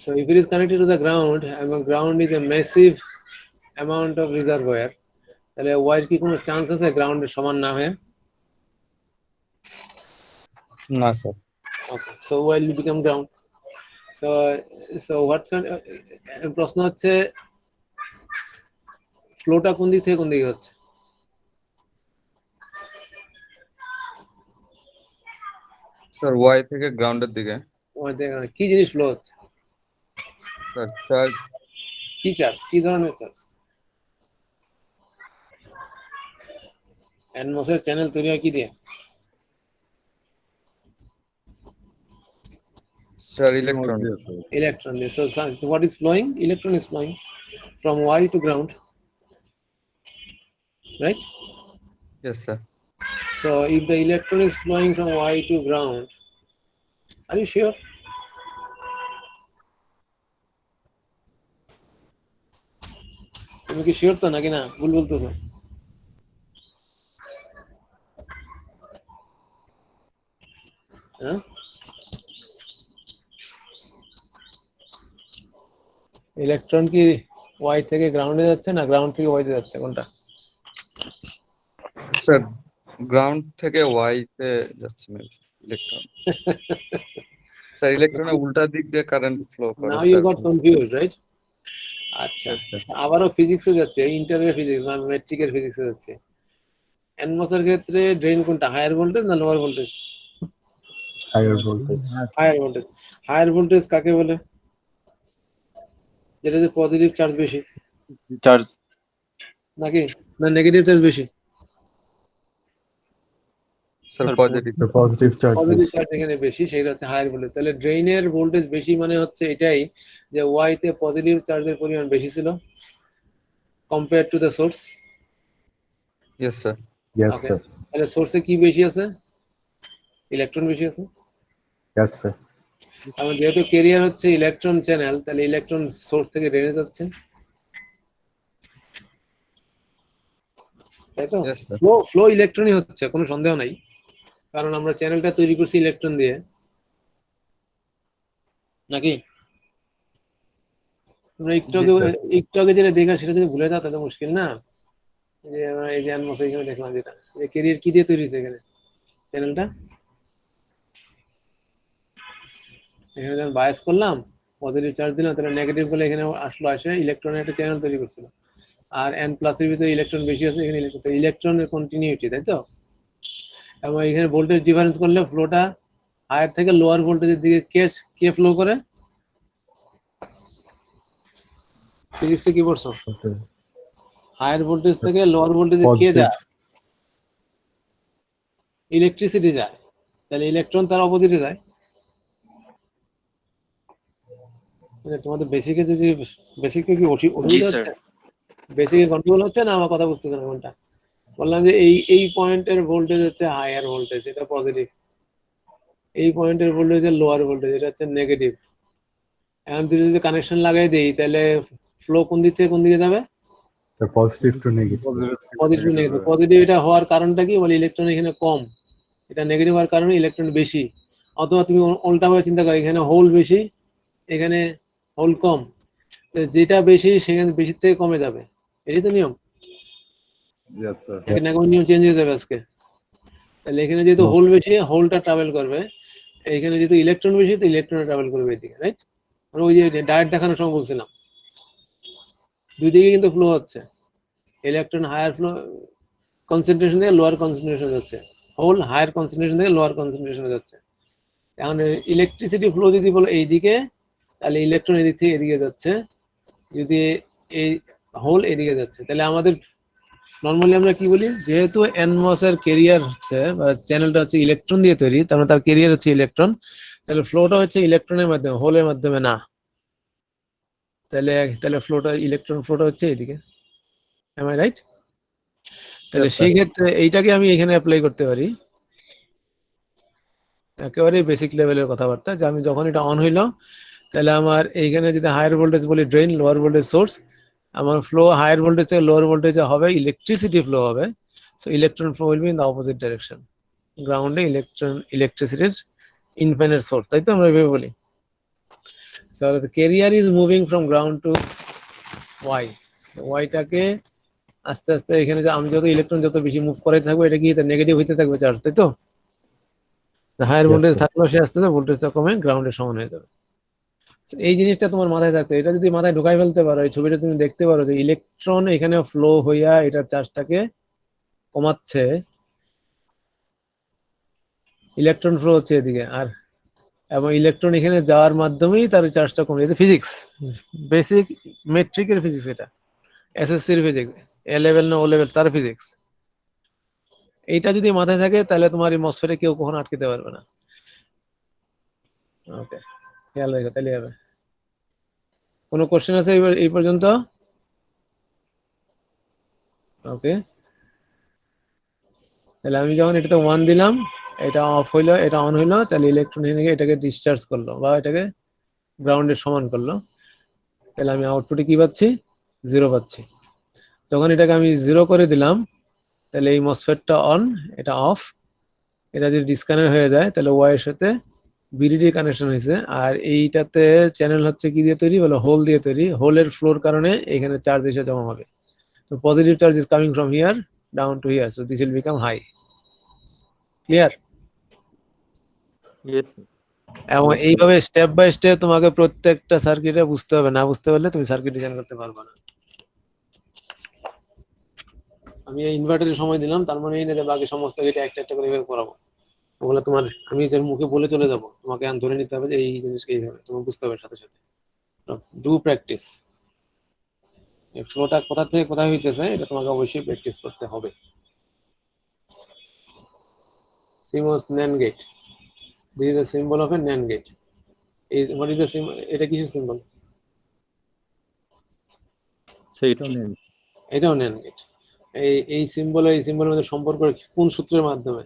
So if it is connected to the ground, and the ground is a massive amount of reservoir, তাহলে Y কি কোনো chance আছে গ্রাউন্ডের সমান না হয়ে? না sir. Okay, so oil will become ground. So what kind? প্রশ্ন হচ্ছে ফ্লোটা কোন দিক থেকে কোন দিকে হচ্ছে? স্যার ওয়াই থেকে গ্রাউন্ডের দিকে। ওয়াই থেকে কি জিনিস ফ্লো হচ্ছে? Sir charge. কি চার্জ? কি ধরনের চার্জ? এনমসের চ্যানেল তৈরি হয় কি দিয়ে? Sir electron. Electron. So what is flowing? Electron is flowing from Y to ground, right? Yes, sir. So if the electron is flowing from Y to ground, are you sure? তুমি কি sure তো নাকি না ভুল বলতেছো? হ্যাঁ, electron কি Y থেকে গ্রাউন্ডে যাচ্ছে না গ্রাউন্ড থেকে ওয়াইতে যাচ্ছে, কোনটা? স্যার গ্রাউন্ড থেকে ওয়াই তে যাচ্ছে ইলেকট্রন। স্যার ইলেকট্রনের উল্টা দিক দিয়ে কারেন্ট ফ্লো করে। Now you got confused, right? আচ্ছা, আবারও ফিজিক্সে যাচ্ছে, ইন্টারের ফিজিক্স বা ম্যাট্রিকের ফিজিক্সে যাচ্ছে। এনমসের ক্ষেত্রে ড্রেন কোনটা, হায়ার ভোল্টেজ না lower voltage? Higher voltage. Higher voltage. Higher voltage কাকে বলে? যেটাতে পজিটিভ চার্জ বেশি চার্জ নাকি না নেগেটিভ চার্জ বেশি? Sir positive. The positive charge positive is charge এখানে বেশি, সেটা হচ্ছে হায়ার ভোল্টেজ। তাহলে ড্রেইনের ভোল্টেজ বেশি মানে হচ্ছে এটাই যে ওয়াই তে পজিটিভ চার্জের পরিমাণ বেশি ছিল compare to the source. Yes sir. yes, Okay. sir. তাহলে সোর্সে কি বেশি আছে? ইলেকট্রন বেশি আছে। Yes, sir. এবং যেহেতু ক্যারিয়ার হচ্ছে ইলেকট্রন চ্যানেল, তাহলে ইলেকট্রন সোর্স থেকে ড্রেনে যাচ্ছে, তাই তো? Yes, sir. ফ্লো ইলেকট্রনই হচ্ছে, কোনো সন্দেহ নাই, কারণ আমরা চ্যানেলটা তৈরি করছি ইলেকট্রন দিয়ে, নাকি? তোমরা একটু আগে যেটা দেখা সেটা যদি ভুলে যাও তাহলে মুশকিল না? যে আমরা এই যে আনমস এখানে দেখলাম, যেটা ক্যারিয়ার কি দিয়ে তৈরি হয়েছে এখানে চ্যানেলটা, এখানে যখন বায়াস করলাম পজিটিভ চার্জ দিলাম, তাহলে নেগেটিভ বলে এখানে আসলো, আসে ইলেকট্রনের একটা চ্যানেল তৈরি করছিল, আর এন প্লাসের ভিতরে ইলেকট্রন বেশি আছে, এখানে ইলেকট্রনের কন্টিনিউটি, তাই তো? এবং এখানে ভোল্টেজ ডিফারেন্স করলে ফ্লোটা হায়ার থেকে লোয়ার ভোল্টেজের দিকে কে ফ্লো করে? ফিজিক্সে কি পড়ছো? Okay. হায়ার ভোল্টেজ থেকে লোয়ার ভোল্টেজে কে Positive. যায়? ইলেকট্রিসিটি যায়। তাহলে ইলেকট্রন তার অপোজিটে যায়। মানে তোমাদের বেসিকে যদি বেসিকে কি জি অসুবিধা স্যার হচ্ছে? বেসিকে কন্ট্রোল হচ্ছে না? আমার কথা বুঝতেছ না কোনটা? বললাম যে এই পয়েন্টের ভোল্টেজ হচ্ছে হায়ার ভোল্টেজ, এটা পজিটিভ। এই পয়েন্টের ভোল্টেজ হচ্ছে লোয়ার ভোল্টেজ, এটা হচ্ছে নেগেটিভ। এখন তুই যদি কানেকশন লাগাই দেই তাহলে ফ্লো কোন দিক থেকে কোন দিকে যাবে? Sir positive to negative. Positive negative. Positive এটা হওয়ার কারণটা কি? বলে ইলেকট্রন এখানে কম, এটা নেগেটিভ হওয়ার কারণে ইলেকট্রন বেশি। অথবা তুমি উল্টাভাবে চিন্তা করো, এখানে হোল বেশি, এখানে হোল কম, তো যেটা বেশি সেখানে বেশি থেকে কমে যাবে, এটাই তো নিয়ম। Yes, sir. এখানে এখন নিয়ম চেঞ্জ হয়ে যাবে আজকে। তাহলে এখানে যেহেতু হোল বেশি, হোলটা ট্রাভেল করবে, এখানে যেহেতু ইলেকট্রন বেশি, তো ইলেকট্রন ট্রাভেল করবে এদিকে, রাইট? মানে ওই যে ডায়েট দেখানোর সময় বলছিলাম, দুই দিকে কিন্তু ফ্লো হচ্ছে। ইলেকট্রন হায়ার ফ্লো কনসেন্ট্রেশন থেকে লোয়ার কনসেন্ট্রেশন যাচ্ছে, হোল হায়ার কনসেন্ট্রেশন থেকে লোয়ার কনসেন্ট্রেশনে যাচ্ছে। এখন ইলেকট্রিসিটি ফ্লো যদি বলো এইদিকে, তাহলে ইলেকট্রন এদিক থেকে এদিকে যাচ্ছে, যদি এই হোল এদিকে যাচ্ছে, তাহলে আমাদের নর্মালি আমরা কি বলি, যেহেতু এনমস এর ক্যারিয়ার হচ্ছে বা চ্যানেলটা হচ্ছে ইলেকট্রন দিয়ে তৈরি, তার মানে তার ক্যারিয়ার হচ্ছে ইলেকট্রন, তাহলে ফ্লোটা হচ্ছে ইলেকট্রনের মাধ্যমে, হোলের মাধ্যমে না। তাহলে তাহলে ফ্লোটা, ইলেকট্রন ফ্লোটা হচ্ছে এইদিকে, এম আই রাইট? তাহলে সেই ক্ষেত্রে এইটাকে আমি এখানে অ্যাপ্লাই করতে পারি, একেবারে বেসিক লেভেলের কথাবার্তা, যে আমি যখন এটা অন হইলো, তাহলে আমার এইখানে যদি হায়ার ভোল্টেজ বলি ড্রেন, লোয়ার ভোল্টেজ সোর্স, আমার ফ্লো হায়ার ভোল্টেজ থেকে লোয়ার ভোল্টেজে হবে, ইলেকট্রিসিটি ফ্লো হবে। So electron flow will be in the opposite direction. গ্রাউন্ডে ইলেকট্রিসিটির ইনফাইনাইট সোর্স, তাই তো আমরা এভাবে বলি। So the carrier is moving from ground to Y, ওয়াইটাকে আস্তে আস্তে এখানে যে আমি যত ইলেকট্রন যত বেশি মুভ করে থাকবো, এটা কি নেগেটিভ হইতে থাকবে চার্জ, তাই তো? হায়ার ভোল্টেজ থাকলেও সে আস্তে আস্তে ভোল্টেজটা কমে গ্রাউন্ডের সমান হয়ে যাবে। এই জিনিসটা তোমার মাথায় থাকতে, এটা যদি মাথায় ঢুকাই ফেলতে পারো, এই ছবিটা তুমি দেখতে পারো যে ইলেকট্রন এখানে ফ্লো হইয়া এটার চার্জটাকে কমাচ্ছে, ইলেকট্রন ফ্লো হচ্ছে এদিকে, আর এবং ইলেকট্রন এখানে যাওয়ার মাধ্যমেই তার চার্জটা কমে। এটা ফিজিক্স, বেসিক মেট্রিকের ফিজিক্স, এটা এসএসসির ফিজিক্স, এ লেভেল না ও লেভেল তার ফিজিক্স। এইটা যদি মাথায় থাকে তাহলে তোমার এই মসফেটে কেউ কখনো আটকেতে পারবে না। ওকে, খেয়াল রেখো, তাহলে হবে। কোনো কোশ্চেন আছে এই পর্যন্ত? ওকে, তাহলে আমি যখন এটাতে 1 দিলাম, এটা অফ হইলো, এটা অন হইলো, তাহলে ইলেকট্রন এটাকে ডিসচার্জ করলো বা এটাকে গ্রাউন্ডের সমান করলো, তাহলে আমি আউটপুটে কি পাচ্ছি? 0 পাচ্ছি। যখন এটাকে আমি 0 করে দিলাম, তাহলে এই মসফেটটা অন, এটা অফ। এটা যদি ডিসকানেক্ট হয়ে যায়, তাহলে ওয়াই এর সাথে বিডিডি কানেকশন হয়েছে, আর এইটাতে চ্যানেল হচ্ছে কি দিয়ে তৈরি? বলে হোল দিয়ে তৈরি। হোলের ফ্লোর কারণে এখানে চার্জ এসে জমা হবে। তো positive charge is coming from here down to here, so this will become high. Clear? Yes, এবং এইভাবে স্টেপ বাই স্টেপ তোমাকে প্রত্যেকটা সার্কিটে বুঝতে হবে, না বুঝতে পারলে তুমি সার্কিট ডিজাইন করতে পারবে না। আমি এই ইনভার্টারের সময় দিলাম, তার মানে এই না যে বাকি সমস্ত এটা একটা একটা করে এইভাবে করাবো। ওগুলো তোমার আমি যে মুখে বলে চলে যাব, তোমাকে আন ধরে নিতে হবে যে এই জিনিসকে এইভাবে তোমার বুঝতে হবে সাথে সাথে। Do practice. এই ফ্লোটা কোথা থেকে কোথায় হইতেছে এটা তোমাকে অবশ্যই প্র্যাকটিস করতে হবে। CMOS NAND gate. This is a symbol of a NAND gate. What is the symbol? এটা কিসের সিম্বল? সেইটাও নেই। এটাও NAND gate. এই সিম্বলের মধ্যে সম্পর্ক কোন সূত্রের মাধ্যমে?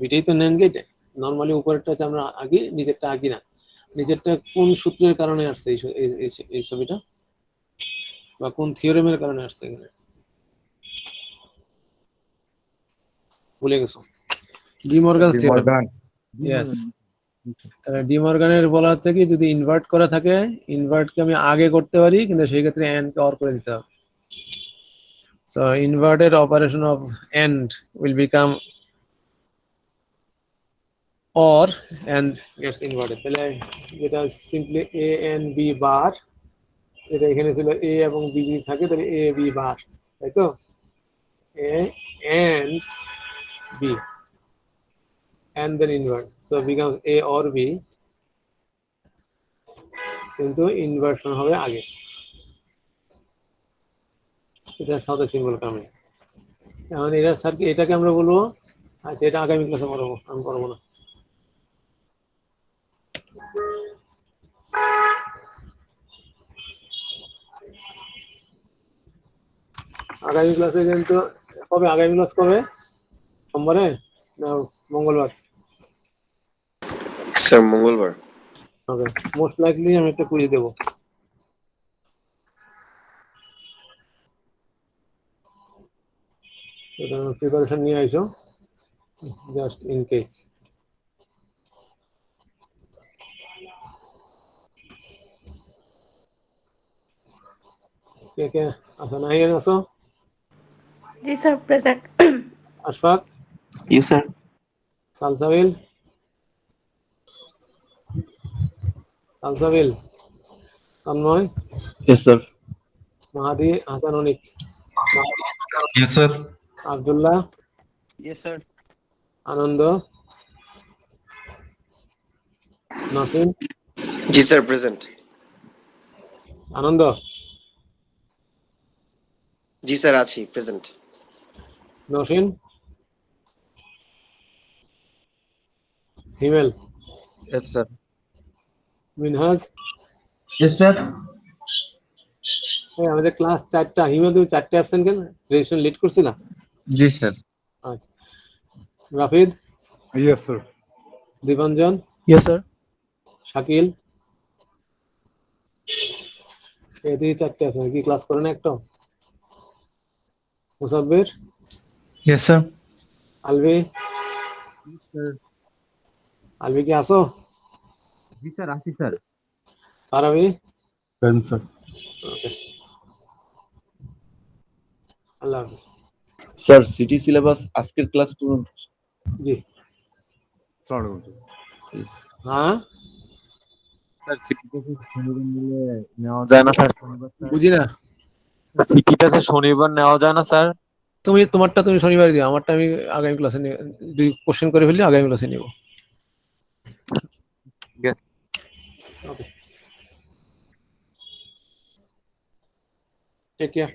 এটাই তো NAND gate। নরমালি উপরেরটা হচ্ছে আমরা আগে, নিচেরটা আগে না। নিচেরটা কোন সূত্রের কারণে আসছে এই ছবিটা, বা কোন থিওরেমের কারণে আসছে এখানে? ভুলে গেছো? D Morgan's theorem. ইয়েস। তাহলে ডি মর্গানের বলা হচ্ছে কি, যদি ইনভার্ট করা থাকে, ইনভার্টকে আমি আগে করতে পারি, কিন্তু সেই ক্ষেত্রে এন্ড কে অর করে দিতে হবে। So inverted operation of and will become or and gates inverted. তাহলে যেটা simply A and B bar, এটা এখানে ছিল এ এবং বি যদি থাকে, তাহলে এ বি বার, তাই তো? A and B and then invert, so becomes A or B, কিন্তু ইনভার্সন হবে আগে। এটা সাউথ সিম্বল কামিং। এখন এটা সার্কিট, এটাকে আমরা বলবো, আচ্ছা এটা আগামী ক্লাসে পড়াবো, আমি পড়াবো না। আগামী ক্লাসে কিন্তু কবে? আগামী ক্লাস কবে? সোমবারে না মঙ্গলবার? স্যার মঙ্গলবার। ওকে, মোস্ট লাইকলি আমি একটা কুইজ দেবো। এটা প্রিপারেশন নিয়ে আইসো, জাস্ট ইন কেস। কে কে আছো? নাহিয়ান আছো? জি sir, present. Ashfaq? Yes, sir. Salsabil? Salsabil? Tanmoy? Yes, sir. Mahadi Hasan Anik? Yes, sir. Abdullah? Yes, sir. Ananda? Naseem? জি স্যার প্রেজেন্ট। আনন্দ? জি স্যার আছি present. Naseem? Himel? Yes, sir. Minhaj? Yes, sir. আমাদের ক্লাস 4টা, হিমেল তুমি 4টে অ্যাবসেন্ট কেন? রেজিস্ট্রেশন লিড করছি না? জি স্যার। আচ্ছা, Rafid? Yes, sir. Dipanjan? Yes sir. Shakil? এদিকে 4টে আছে, কি ক্লাস করে না একটা? মুসাব্বির? Yes, sir. আলবি? আলবি কি আসো? জি স্যার, আছি স্যার। ফারাবি? Present, sir. ওকে, আল্লাহ হাফিজ। স্যার সিটি সিলেবাস আজকের ক্লাস পর্যন্ত জি। Start করছি। please। হ্যাঁ, স্যার সিটিটা শনিবার নিলে নেওয়া যায় না স্যার? শনিবার বুঝি না। সিটিটা স্যার শনিবার নেওয়া যায় না স্যার? তুমি তোমারটা তুমি শনিবার দিও, আমারটা আমি আগামী ক্লাসে নিয়ে দুই কোশ্চেন করে ফেলি, আগামী ক্লাসে নিব। ওকে, টেক কেয়ার।